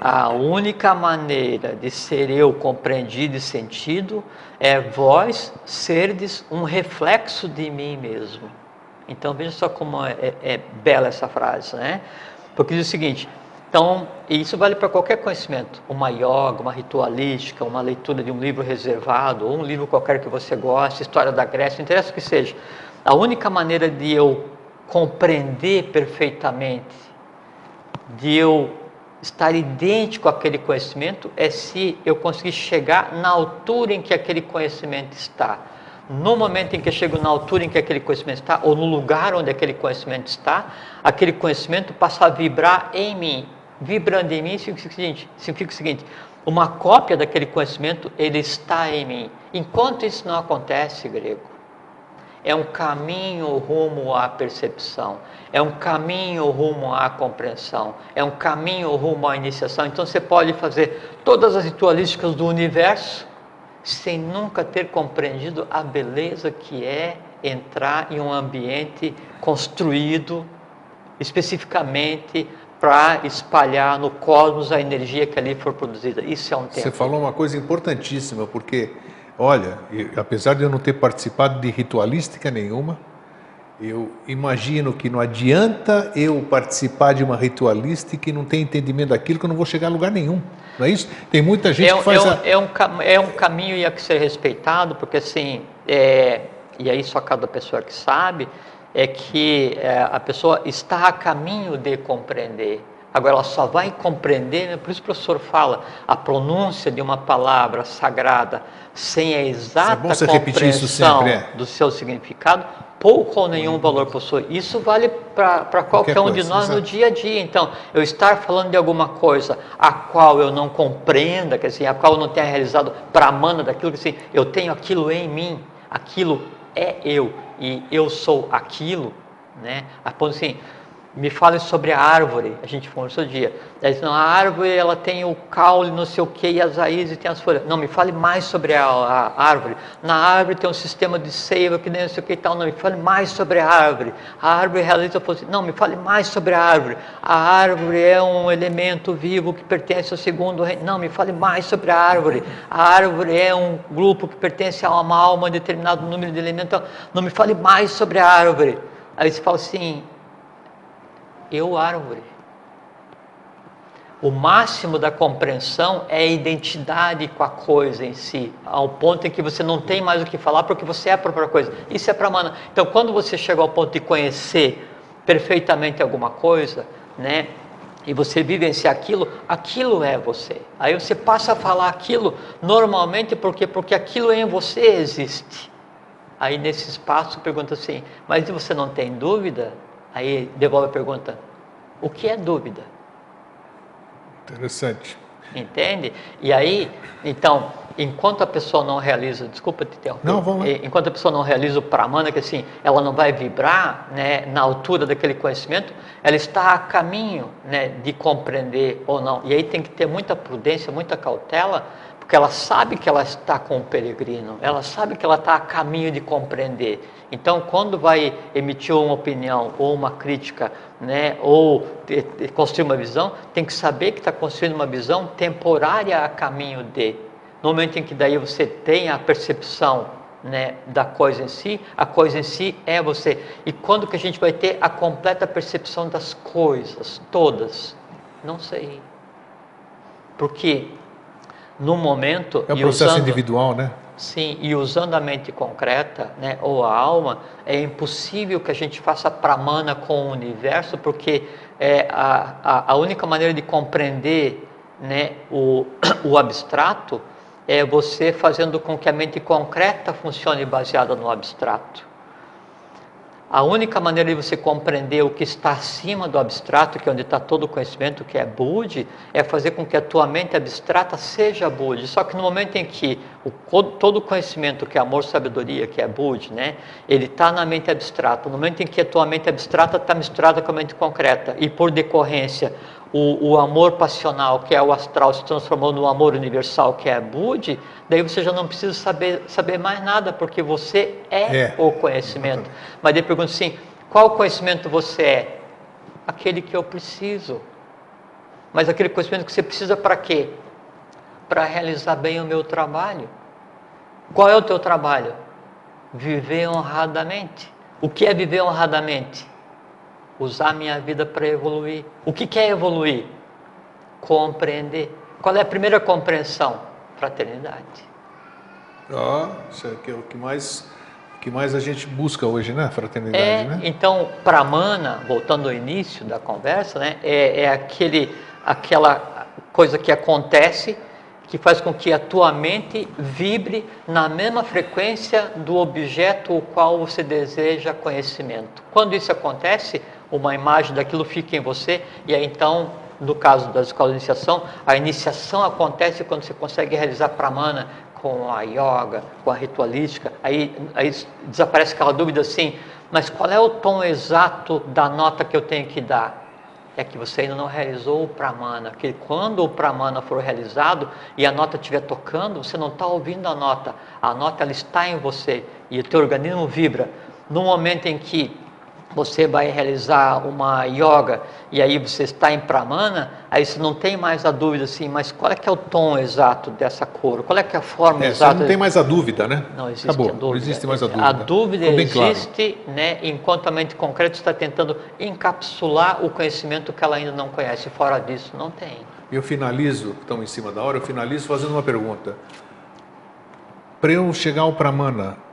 a única maneira de ser eu compreendido e sentido é vós serdes um reflexo de mim mesmo. Então veja só como é bela essa frase, né? Porque diz o seguinte, então, e isso vale para qualquer conhecimento, uma yoga, uma ritualística, uma leitura de um livro reservado, ou um livro qualquer que você goste, história da Grécia, não interessa o que seja. A única maneira de eu compreender perfeitamente, de eu estar idêntico àquele conhecimento é se eu conseguir chegar na altura em que aquele conhecimento está. No momento em que eu chego na altura em que aquele conhecimento está, ou no lugar onde aquele conhecimento está, aquele conhecimento passa a vibrar em mim. Vibrando em mim significa o seguinte, uma cópia daquele conhecimento, ele está em mim. Enquanto isso não acontece, Grego, é um caminho rumo à percepção, é um caminho rumo à compreensão, é um caminho rumo à iniciação. Então você pode fazer todas as ritualísticas do universo sem nunca ter compreendido a beleza que é entrar em um ambiente construído especificamente para espalhar no cosmos a energia que ali for produzida. Isso é um tempo. Você falou uma coisa importantíssima, porque, olha, apesar de eu não ter participado de ritualística nenhuma, eu imagino que não adianta eu participar de uma ritualística e não ter entendimento daquilo, que eu não vou chegar a lugar nenhum. Não é isso? Tem muita gente que faz... É um caminho e há que ser respeitado, porque assim, e aí só cada pessoa que sabe, é que a pessoa está a caminho de compreender. Agora, ela só vai compreender, né? Por isso o professor fala, a pronúncia de uma palavra sagrada sem a exata compreensão do seu significado, pouco ou nenhum valor possui. Isso vale para qualquer um de nós no dia a dia. Então, eu estar falando de alguma coisa a qual eu não compreenda, que assim, a qual eu não tenha realizado pramana daquilo, que assim, eu tenho aquilo em mim, aquilo é eu, e eu sou aquilo, né? A ponto assim, me fale sobre a árvore, a gente falou no seu dia. Não, a árvore ela tem o caule, não sei o que, e as raízes e tem as folhas. Não, me fale mais sobre a árvore. Na árvore tem um sistema de seiva que nem não sei o que e tal. Não, me fale mais sobre a árvore. A árvore realiza a posição. Não, me fale mais sobre a árvore. A árvore é um elemento vivo que pertence ao segundo reino. Não, me fale mais sobre a árvore. A árvore é um grupo que pertence a uma alma, determinado número de elementos. Não, me fale mais sobre a árvore. Aí você fala assim, eu, árvore. O máximo da compreensão é a identidade com a coisa em si, ao ponto em que você não tem mais o que falar porque você é a própria coisa. Isso é pramana. Então, quando você chega ao ponto de conhecer perfeitamente alguma coisa, né, e você vivenciar aquilo, aquilo é você. Aí você passa a falar aquilo normalmente porque aquilo em você existe. Aí nesse espaço pergunta assim, mas você não tem dúvida? Aí devolve a pergunta, o que é dúvida? Interessante. Entende? E aí, então, enquanto a pessoa não realiza, desculpa te interromper, não, vamos lá. Enquanto a pessoa não realiza o pramana, que assim, ela não vai vibrar, né, na altura daquele conhecimento, ela está a caminho, né, de compreender ou não. E aí tem que ter muita prudência, muita cautela, porque ela sabe que ela está com o peregrino, ela sabe que ela está a caminho de compreender. Então, quando vai emitir uma opinião ou uma crítica, né, ou construir uma visão, tem que saber que está construindo uma visão temporária a caminho de. No momento em que daí você tem a percepção, né, da coisa em si, a coisa em si é você. E quando que a gente vai ter a completa percepção das coisas, todas? Não sei. Porque no momento... É um processo individual, né? Sim, e usando a mente concreta, né, ou a alma, é impossível que a gente faça pramana com o universo, porque a única maneira de compreender, né, o abstrato é você fazendo com que a mente concreta funcione baseada no abstrato. A única maneira de você compreender o que está acima do abstrato, que é onde está todo o conhecimento, que é Budi, é fazer com que a tua mente abstrata seja Budi. Só que no momento em que todo o conhecimento, que é amor, sabedoria, que é Budi, né, ele está na mente abstrata. No momento em que a tua mente abstrata está misturada com a mente concreta, e por decorrência, o amor passional, que é o astral, se transformou no amor universal, que é Budi, daí você já não precisa saber mais nada, porque você é o conhecimento. Mas daí pergunta assim, qual conhecimento você é? Aquele que eu preciso. Mas aquele conhecimento que você precisa para quê? Para realizar bem o meu trabalho. Qual é o teu trabalho? Viver honradamente. O que é viver honradamente? Usar a minha vida para evoluir. O que é evoluir? Compreender. Qual é a primeira compreensão? Fraternidade. Isso é o que mais a gente busca hoje, né? Fraternidade, né? Então, pramana, voltando ao início da conversa, né? Aquela coisa que acontece, que faz com que a tua mente vibre na mesma frequência do objeto o qual você deseja conhecimento. Quando isso acontece, uma imagem daquilo fica em você, e aí então, no caso das escolas de iniciação, a iniciação acontece quando você consegue realizar pramana com a yoga, com a ritualística, aí desaparece aquela dúvida assim, mas qual é o tom exato da nota que eu tenho que dar? É que você ainda não realizou o pramana, que quando o pramana for realizado e a nota estiver tocando, você não está ouvindo a nota ela está em você e o teu organismo vibra. No momento em que você vai realizar uma yoga e aí você está em pramana, aí você não tem mais a dúvida assim, mas qual é que é o tom exato dessa cor? Qual é que é a forma exata? Você não tem mais a dúvida, né? Não existe Acabou, a dúvida. Não existe mais a dúvida. A dúvida existe, claro. né, enquanto a mente concreta está tentando encapsular o conhecimento que ela ainda não conhece. Fora disso, não tem. Eu finalizo, estamos em cima da hora, eu finalizo fazendo uma pergunta. Para eu chegar ao pramana,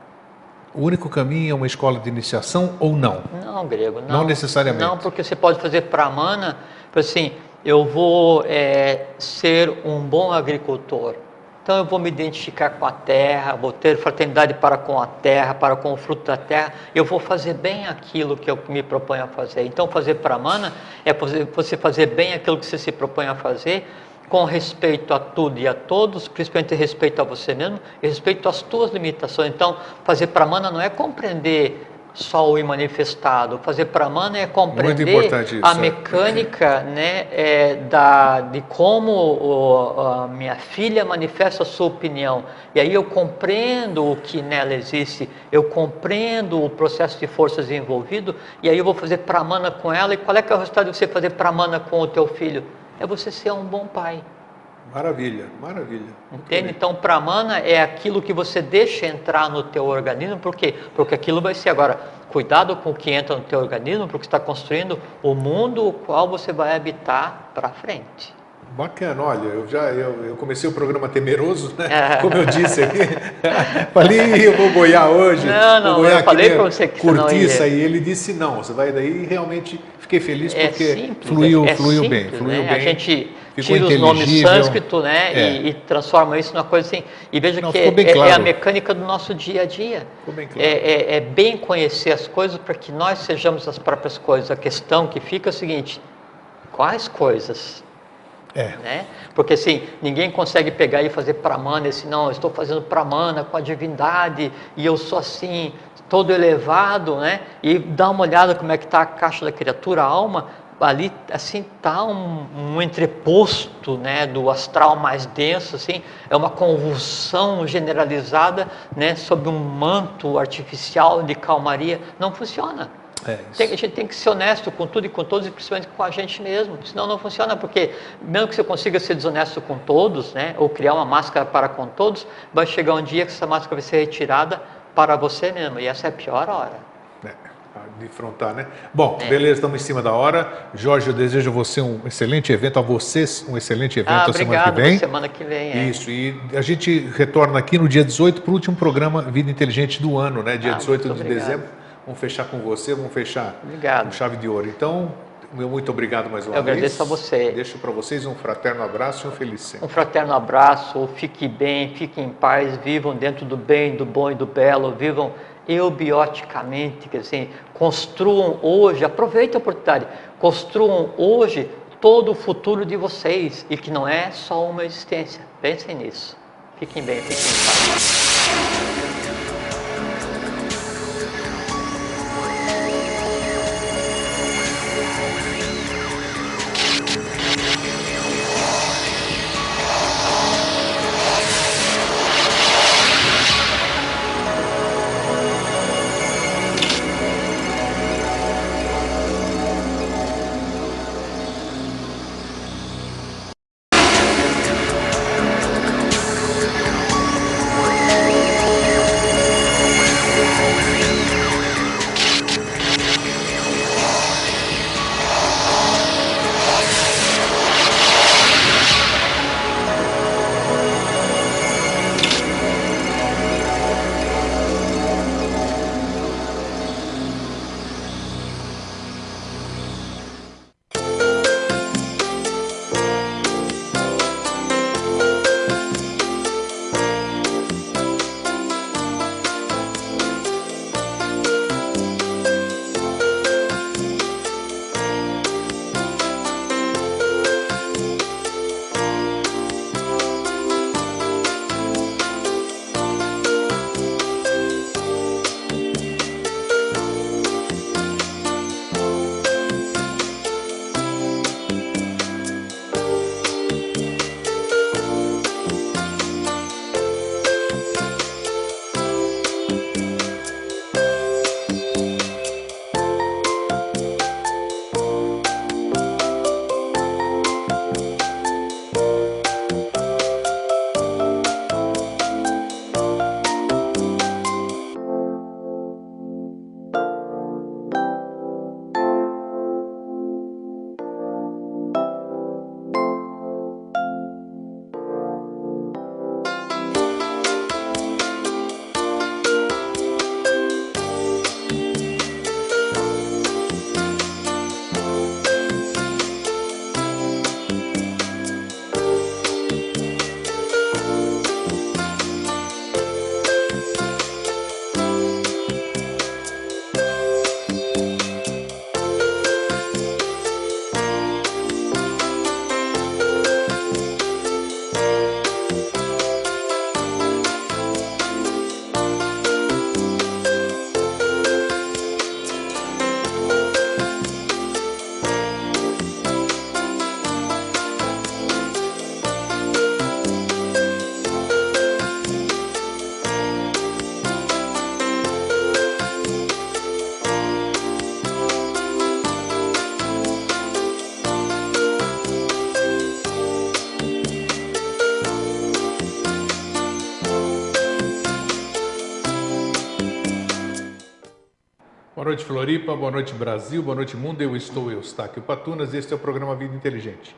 o único caminho é uma escola de iniciação ou não? Não, grego, não. Não necessariamente. Não, porque você pode fazer pramana, assim, eu vou ser um bom agricultor. Então eu vou me identificar com a terra, vou ter fraternidade para com a terra, para com o fruto da terra. Eu vou fazer bem aquilo que eu me proponho a fazer. Então fazer pramana é você fazer bem aquilo que você se propõe a fazer, com respeito a tudo e a todos, principalmente respeito a você mesmo e respeito às tuas limitações. Então, fazer pramana não é compreender só o imanifestado. Fazer pramana é compreender a mecânica, né, de como a minha filha manifesta a sua opinião. E aí eu compreendo o que nela existe, eu compreendo o processo de forças envolvido, e aí eu vou fazer pramana com ela. E qual é que é o resultado de você fazer pramana com o teu filho? É você ser um bom pai. Maravilha, maravilha. Entende? Então, pramana é aquilo que você deixa entrar no teu organismo. Por quê? Porque aquilo vai ser agora, cuidado com o que entra no teu organismo, porque está construindo o mundo o qual você vai habitar para frente. Bacana, olha, eu comecei o programa temeroso, né? Como eu disse aqui. Falei, eu vou boiar hoje. Não, eu falei para você que cortiça, e ele disse não, você vai daí, e realmente fiquei feliz porque simples, fluiu simples, bem, fluiu né? bem. A gente tira os nomes sânscrito, né? E transforma isso numa coisa assim. E veja que é a mecânica do nosso dia a dia. Ficou bem claro. É bem conhecer as coisas para que nós sejamos as próprias coisas. A questão que fica é o seguinte: quais coisas? Né? Porque assim, ninguém consegue pegar e fazer pramana, assim, não, eu estou fazendo pramana com a divindade e eu sou assim, todo elevado, né? E dá uma olhada como é que está a caixa da criatura, a alma, ali assim está um entreposto, né, do astral mais denso, assim, é uma convulsão generalizada, né, sob um manto artificial de calmaria. Não funciona. A gente tem que ser honesto com tudo e com todos, e principalmente com a gente mesmo, senão não funciona, porque mesmo que você consiga ser desonesto com todos, né, ou criar uma máscara para com todos, vai chegar um dia que essa máscara vai ser retirada para você mesmo, e essa é a pior hora. De frontar, né? Bom, beleza, estamos em cima da hora. Jorge, eu desejo a você um excelente evento, a vocês um excelente evento a semana que vem. Semana que vem. Isso, e a gente retorna aqui no dia 18 para o último programa Vida Inteligente do ano, né? Dia 18 de dezembro. Vamos fechar com você, vamos fechar com chave de ouro. Então, meu muito obrigado mais uma vez. Eu agradeço a você. Deixo para vocês um fraterno abraço e um feliz sempre. Um fraterno abraço, fique bem, fique em paz, vivam dentro do bem, do bom e do belo, vivam eubioticamente, quer dizer, construam hoje, aproveitem a oportunidade, construam hoje todo o futuro de vocês, e que não é só uma existência. Pensem nisso. Fiquem bem, fiquem em paz. noite, Floripa, boa noite, Brasil, boa noite, mundo. Eu estou Eustáquio Patunas, este é o programa Vida Inteligente.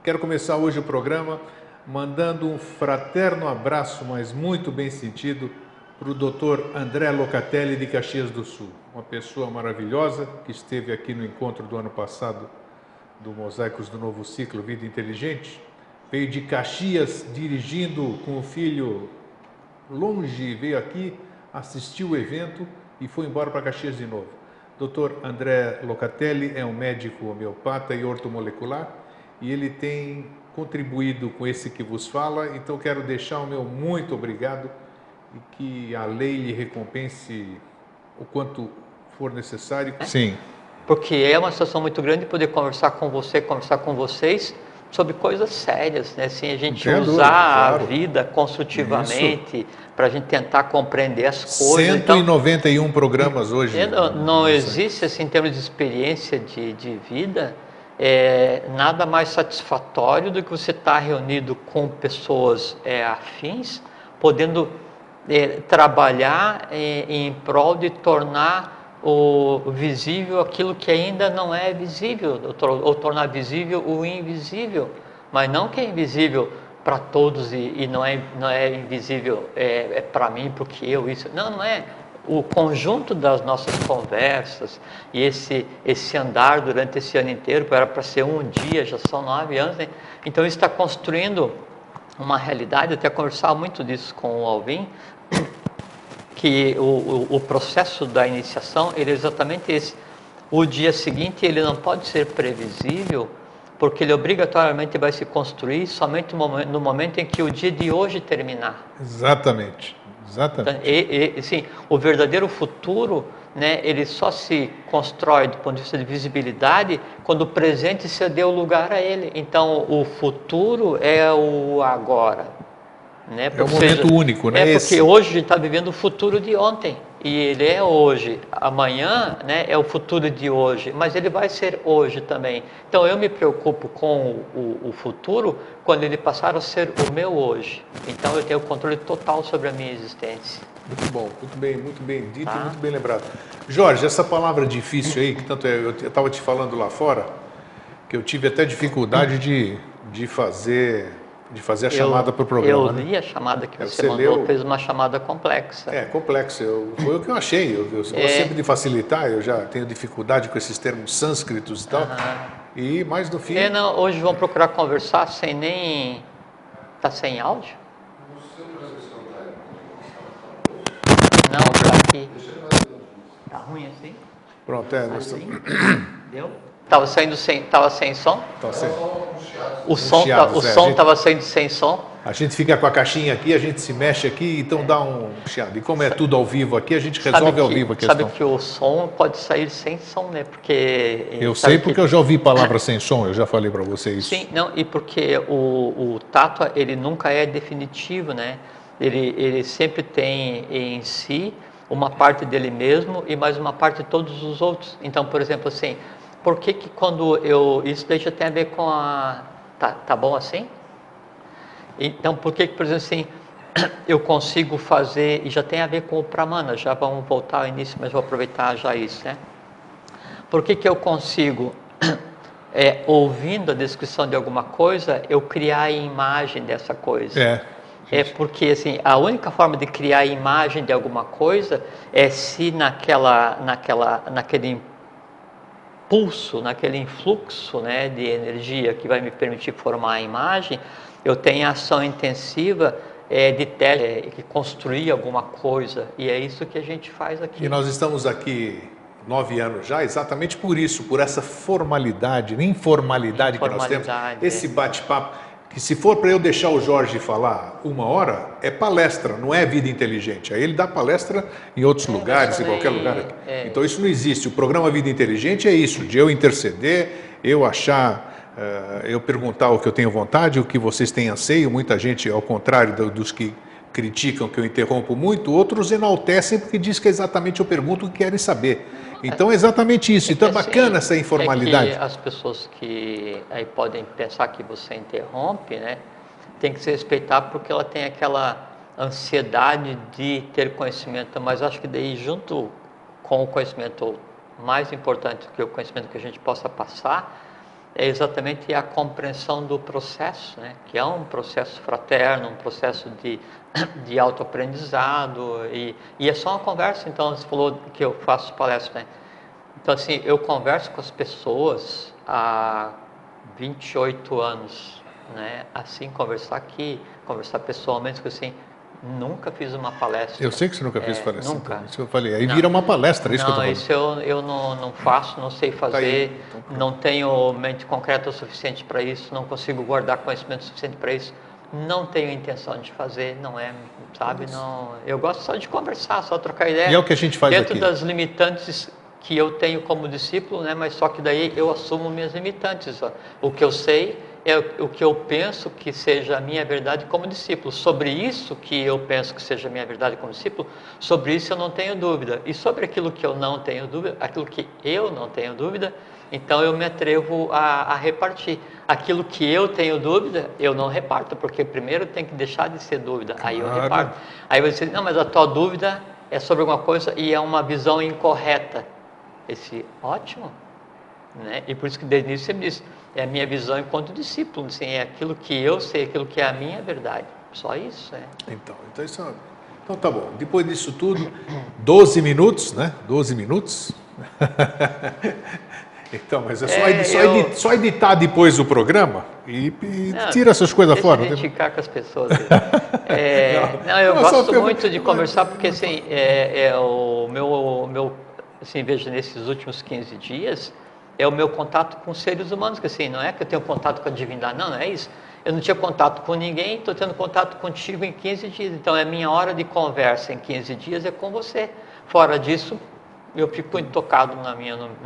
Quero começar hoje o programa mandando um fraterno abraço, mas muito bem sentido, para o Dr. André Locatelli de Caxias do Sul, uma pessoa maravilhosa que esteve aqui no encontro do ano passado do Mosaicos do Novo Ciclo Vida Inteligente, veio de Caxias dirigindo com o filho longe, veio aqui, assistiu o evento e foi embora para Caxias de novo. Dr. André Locatelli é um médico homeopata e ortomolecular e ele tem contribuído com esse que vos fala, então quero deixar o meu muito obrigado e que a lei lhe recompense o quanto for necessário. Sim. Porque é uma situação muito grande poder conversar com você, conversar com vocês sobre coisas sérias, né? Assim, a gente usar a vida construtivamente para a gente tentar compreender as coisas. 191 então, programas hoje. Não existe, assim, em termos de experiência de vida, nada mais satisfatório do que você estar reunido com pessoas afins, podendo trabalhar em prol de tornar o visível aquilo que ainda não é visível, ou tornar visível o invisível, mas não que é invisível para todos e não é invisível para mim porque eu isso, não é. O conjunto das nossas conversas e esse andar durante esse ano inteiro, era para ser um dia, já são 9 anos, né? Então isso está construindo uma realidade. Eu até conversava muito disso com o Alvin, que o processo da iniciação ele é exatamente esse. O dia seguinte ele não pode ser previsível, porque ele obrigatoriamente vai se construir somente no momento em que o dia de hoje terminar. Exatamente. Exatamente. Então, sim, o verdadeiro futuro, né, ele só se constrói do ponto de vista de visibilidade quando o presente se deu lugar a ele. Então, o futuro é o agora. Né? É um momento único, né? Porque hoje a gente está vivendo o futuro de ontem e ele é hoje. Amanhã, né, é o futuro de hoje, mas ele vai ser hoje também. Então eu me preocupo com o futuro quando ele passar a ser o meu hoje. Então eu tenho o controle total sobre a minha existência. Muito bem dito, muito bem lembrado. Jorge, essa palavra difícil aí, que tanto eu estava te falando lá fora, que eu tive até dificuldade de fazer a chamada para o programa. Eu li a chamada que você mandou, fez uma chamada complexa. Complexa. Foi o que eu achei. Eu gosto sempre de facilitar, eu já tenho dificuldade com esses termos sânscritos e tal. E mais no fim... hoje vão procurar conversar sem nem... Está sem áudio? Não, está aqui. Está ruim assim? Pronto, Deu? Estava sem som? Estava sem. O som estava saindo sem som. A gente fica com a caixinha aqui, a gente se mexe aqui, então dá um chiado. E como é tudo ao vivo aqui, a gente resolve ao vivo a questão. Sabe que o som pode sair sem som, né? Porque... Eu sei porque eu já ouvi palavras sem som, eu já falei para você isso. Sim, não, e porque o tato, ele nunca é definitivo, né? Ele sempre tem em si uma parte dele mesmo e mais uma parte de todos os outros. Então, por exemplo, assim... Por que quando isso deixa tem a ver com a... Tá bom assim? Então, por que, por exemplo, assim, eu consigo fazer, e já tem a ver com o Pramana, já vamos voltar ao início, mas vou aproveitar já isso, né? Por que eu consigo, ouvindo a descrição de alguma coisa, eu criar a imagem dessa coisa? Porque, assim, a única forma de criar a imagem de alguma coisa é se naquele impulso, naquele influxo, né, de energia que vai me permitir formar a imagem, eu tenho ação intensiva de construir alguma coisa, e é isso que a gente faz aqui. E nós estamos aqui 9 anos já, exatamente por isso, por essa formalidade, informalidade que nós temos, esse bate-papo, que se for para eu deixar o Jorge falar 1 hora, é palestra, não é vida inteligente. Aí ele dá palestra em outros lugares, em qualquer lugar aqui. Então isso não existe. O programa Vida Inteligente é isso, de eu interceder, eu achar, eu perguntar o que eu tenho vontade, o que vocês têm anseio. Muita gente, ao contrário dos que criticam que eu interrompo muito, outros enaltecem porque diz que exatamente eu pergunto o que querem saber. Então é exatamente isso. Então é bacana essa informalidade. As pessoas que aí podem pensar que você interrompe, né, tem que se respeitar porque ela tem aquela ansiedade de ter conhecimento, mas acho que daí junto com o conhecimento mais importante do que o conhecimento que a gente possa passar é exatamente a compreensão do processo, né? Que é um processo fraterno, um processo de autoaprendizado, e é só uma conversa. Então, você falou que eu faço palestra, né? Então, assim, eu converso com as pessoas há 28 anos, né? Assim, conversar aqui, conversar pessoalmente, assim, nunca fiz uma palestra. Eu sei que você nunca fez palestra. Nunca. Então, isso eu falei. Aí vira uma palestra, é isso que eu tô falando. Isso eu não faço, não sei fazer, não tenho mente concreta o suficiente para isso, não consigo guardar conhecimento suficiente para isso, não tenho intenção de fazer, não é, sabe? Não, eu gosto só de conversar, só trocar ideia. E é o que a gente faz dentro aqui. das limitantes que eu tenho como discípulo, né? Mas só que daí eu assumo minhas limitantes. Ó. O que eu sei é o que eu penso que seja a minha verdade como discípulo. Sobre isso que eu penso que seja a minha verdade como discípulo, sobre isso eu não tenho dúvida. E sobre aquilo que eu não tenho dúvida, aquilo que eu não tenho dúvida, então eu me atrevo a repartir. Aquilo que eu tenho dúvida, eu não reparto, porque primeiro tem que deixar de ser dúvida, aí eu reparto. Aí você diz, não, mas a tua dúvida é sobre alguma coisa e é uma visão incorreta. Ótimo, né? E por isso que desde o início você me disse, é a minha visão enquanto discípulo, assim, é aquilo que eu sei, aquilo que é a minha verdade, só isso, né? Então tá bom, depois disso tudo, 12 minutos, né? 12 minutos. Então, mas é só editar depois o programa e tira essas coisas fora. Deixa eu identificar com as pessoas. Eu gosto muito de conversar, porque assim, o meu assim, veja, nesses últimos 15 dias, é o meu contato com seres humanos, que assim, não é que eu tenho contato com a divindade, não é isso. Eu não tinha contato com ninguém, estou tendo contato contigo em 15 dias, então é minha hora de conversa em 15 dias é com você. Fora disso, eu fico intocado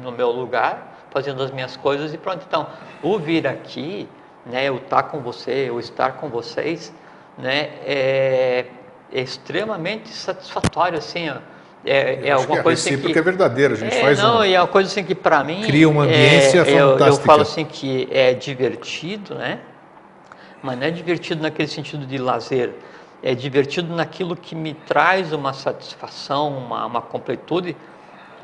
no meu lugar, fazendo as minhas coisas e pronto. Então, o vir aqui, né, eu estar com você, eu estar com vocês, né, é extremamente satisfatório, assim, ó. É alguma coisa assim que é verdadeira, a gente faz e é uma coisa assim que para mim cria uma ambiência fantástica. Eu falo assim que é divertido, né? Mas não é divertido naquele sentido de lazer, é divertido naquilo que me traz uma satisfação, uma completude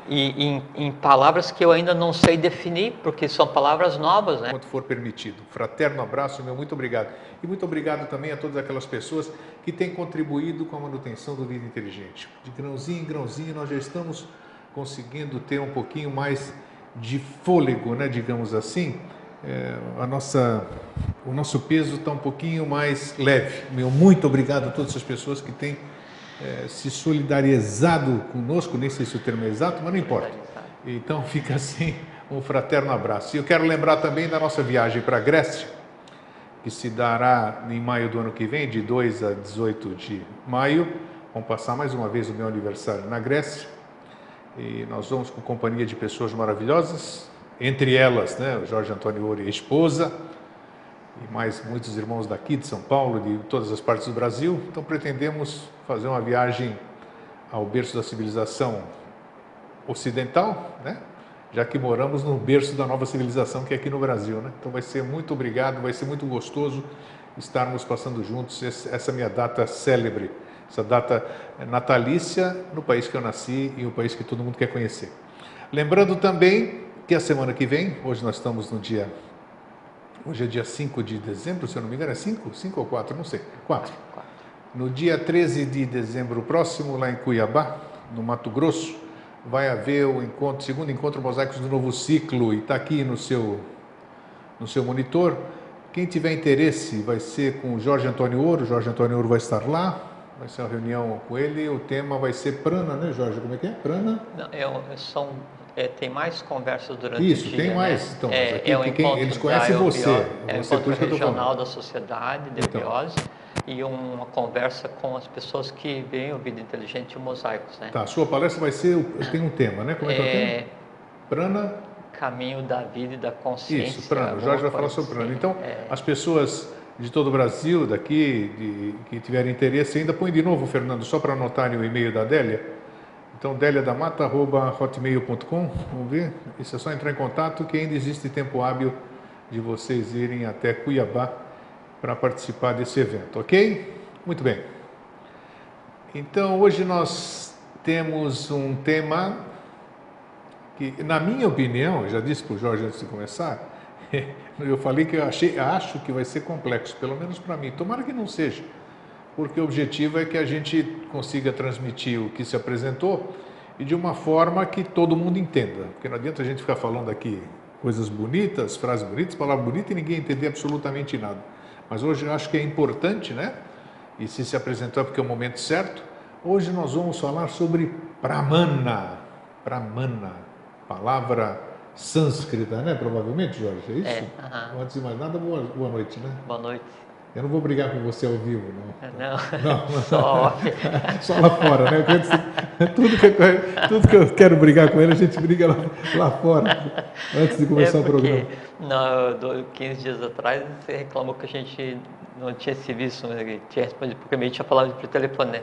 e em palavras que eu ainda não sei definir, porque são palavras novas, né? Quanto for permitido. Fraterno abraço, meu muito obrigado. E muito obrigado também a todas aquelas pessoas que têm contribuído com a manutenção do Vida Inteligente. De grãozinho em grãozinho, nós já estamos conseguindo ter um pouquinho mais de fôlego, né, digamos assim. O nosso peso está um pouquinho mais leve. Meu muito obrigado a todas essas pessoas que têm se solidarizado conosco, nem sei se o termo é exato, mas não importa. Então fica assim um fraterno abraço. E eu quero lembrar também da nossa viagem para a Grécia, que se dará em maio do ano que vem, de 2 a 18 de maio. Vamos passar mais uma vez o meu aniversário na Grécia. E nós vamos com companhia de pessoas maravilhosas, entre elas, né, o Jorge Antônio Ouro e a esposa, e mais muitos irmãos daqui de São Paulo, de todas as partes do Brasil. Então pretendemos fazer uma viagem ao berço da civilização ocidental, né? Já que moramos no berço da nova civilização, que é aqui no Brasil, né? Então vai ser muito obrigado, vai ser muito gostoso estarmos passando juntos essa minha data célebre, essa data natalícia no país que eu nasci e o país que todo mundo quer conhecer. Lembrando também que a semana que vem, hoje nós estamos no dia... Hoje é dia 5 de dezembro, se eu não me engano, é 5? 5 ou 4? Não sei. 4. No dia 13 de dezembro próximo, lá em Cuiabá, no Mato Grosso, vai haver o segundo encontro Mosaicos do Novo Ciclo, e está aqui no seu monitor. Quem tiver interesse vai ser com o Jorge Antônio Ouro. O Jorge Antônio Ouro vai estar lá, vai ser uma reunião com ele. O tema vai ser prana, né, Jorge? Como é que é? Prana? Não, tem mais conversas durante o dia. Isso, tem mais. Né? Então, Eles conhecem você. É um encontro regional da sociedade de biose e uma conversa com as pessoas que veem o Vida Inteligente e o Mosaicos, né? Tá, a sua palestra vai ser, tem um tema, né? Como é que é o tema? Prana? Caminho da vida e da consciência. Isso, prana. O Jorge vai falar sobre prana. Então, as pessoas de todo o Brasil, daqui, que tiverem interesse, ainda põe de novo, Fernando, só para anotarem o e-mail da Délia. Então, deliadamata@hotmail.com, vamos ver? Isso é só entrar em contato, que ainda existe tempo hábil de vocês irem até Cuiabá para participar desse evento, ok? Muito bem. Então, hoje nós temos um tema que, na minha opinião, eu já disse para o Jorge antes de começar, eu falei que acho que vai ser complexo, pelo menos para mim. Tomara que não seja, porque o objetivo é que a gente consiga transmitir o que se apresentou e de uma forma que todo mundo entenda. Porque não adianta a gente ficar falando aqui coisas bonitas, frases bonitas, palavras bonitas e ninguém entender absolutamente nada. Mas hoje eu acho que é importante, né? E se apresentou é porque é o momento certo. Hoje nós vamos falar sobre Pramana. Pramana, palavra sânscrita, né? Provavelmente, Jorge, é isso? Antes de mais nada, boa noite, né? Boa noite. Eu não vou brigar com você ao vivo, não. Não. Só lá fora, né? Tudo que eu quero brigar com ele, a gente briga lá fora, antes de começar o programa. 15 dias atrás, você reclamou que a gente não tinha se visto, né? Tinha respondido, porque a gente tinha falado por telefone, né?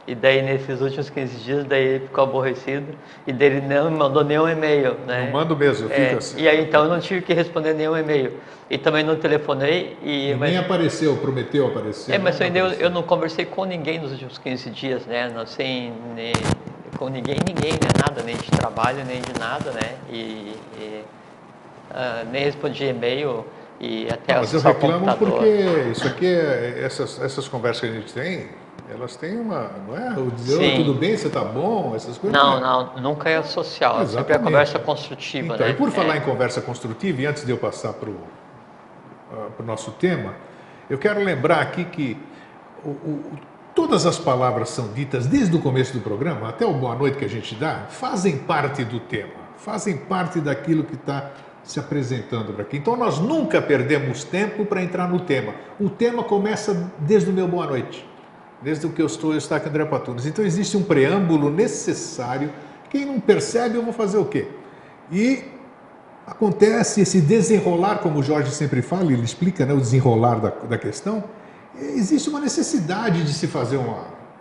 E daí, nesses últimos 15 dias, daí ele ficou aborrecido e daí ele não me mandou nenhum e-mail, né? Não mando mesmo, fica assim. E aí, então, eu não tive que responder nenhum e-mail. E também não telefonei. Nem apareceu, prometeu aparecer. Mas eu não conversei com ninguém nos últimos 15 dias, né? Não sei, com ninguém, né? Nada, nem de trabalho, nem de nada, né? Nem respondi e-mail e até mas eu reclamo porque isso aqui, essas conversas que a gente tem, elas têm uma, não é? O dizer, tudo bem, você está bom, essas coisas. Não, nunca é social, é sempre a conversa construtiva, então, né? E por falar em conversa construtiva, e antes de eu passar para o nosso tema, eu quero lembrar aqui que todas as palavras são ditas desde o começo do programa, até o boa noite que a gente dá, fazem parte do tema, fazem parte daquilo que está se apresentando para aqui. Então nós nunca perdemos tempo para entrar no tema. O tema começa desde o meu boa noite, desde o que eu estou aqui, André Patunas. Então existe um preâmbulo necessário. Quem não percebe, eu vou fazer o quê? E acontece esse desenrolar, como o Jorge sempre fala, ele explica, né, o desenrolar da questão. Existe uma necessidade de se fazer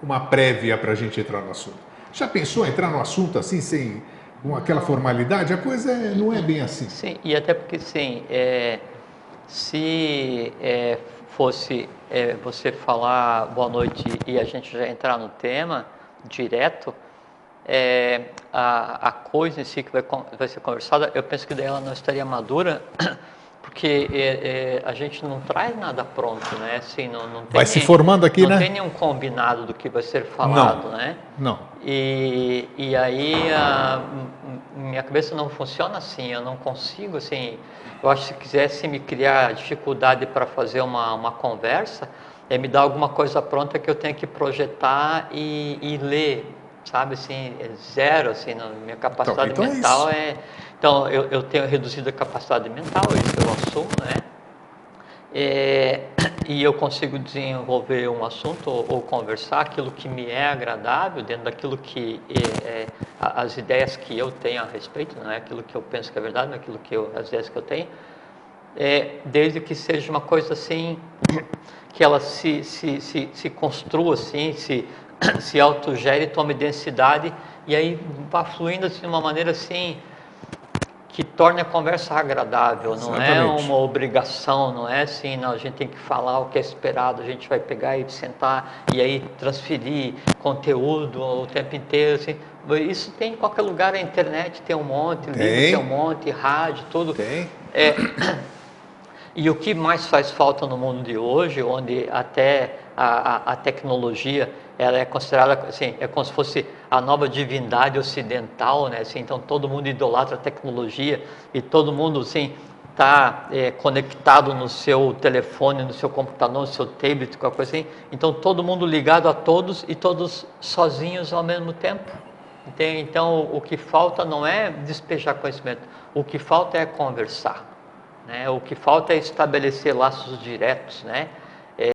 uma prévia para a gente entrar no assunto. Já pensou entrar no assunto assim, com aquela formalidade? A coisa não é bem assim. Sim, e até porque, sim, se fosse você falar boa noite e a gente já entrar no tema direto, a coisa em si que vai ser conversada, eu penso que daí ela não estaria madura, porque a gente não traz nada pronto, né? Assim, não tem vai se formando aqui, né? Não tem nenhum combinado do que vai ser falado, né? Não. E aí minha cabeça não funciona assim, eu não consigo, assim. Eu acho que se quisesse me criar dificuldade para fazer uma conversa, me dar alguma coisa pronta que eu tenha que projetar e ler, sabe, assim, zero, assim, na minha capacidade mental Então, eu tenho reduzido a capacidade mental, isso eu assumo, né? E eu consigo desenvolver um assunto ou conversar aquilo que me é agradável, dentro daquilo que as ideias que eu tenho a respeito, não é aquilo que eu penso que é verdade, não é aquilo as ideias que eu tenho, desde que seja uma coisa assim, que ela se construa assim, se autogere, tome densidade e aí vá fluindo assim, de uma maneira assim que torne a conversa agradável, não é uma obrigação, não é assim, não, a gente tem que falar o que é esperado, a gente vai pegar e sentar e aí transferir conteúdo o tempo inteiro, assim. Isso tem em qualquer lugar, a internet tem um monte, livro tem um monte, rádio, tudo. Tem. E o que mais faz falta no mundo de hoje, onde até a tecnologia ela é considerada assim, é como se fosse a nova divindade ocidental, né? Assim, então todo mundo idolatra a tecnologia e todo mundo assim está conectado no seu telefone, no seu computador, no seu tablet, qualquer coisa assim. Então todo mundo ligado a todos e todos sozinhos ao mesmo tempo. Então o que falta não é despejar conhecimento, o que falta é conversar, né? O que falta é estabelecer laços diretos, né?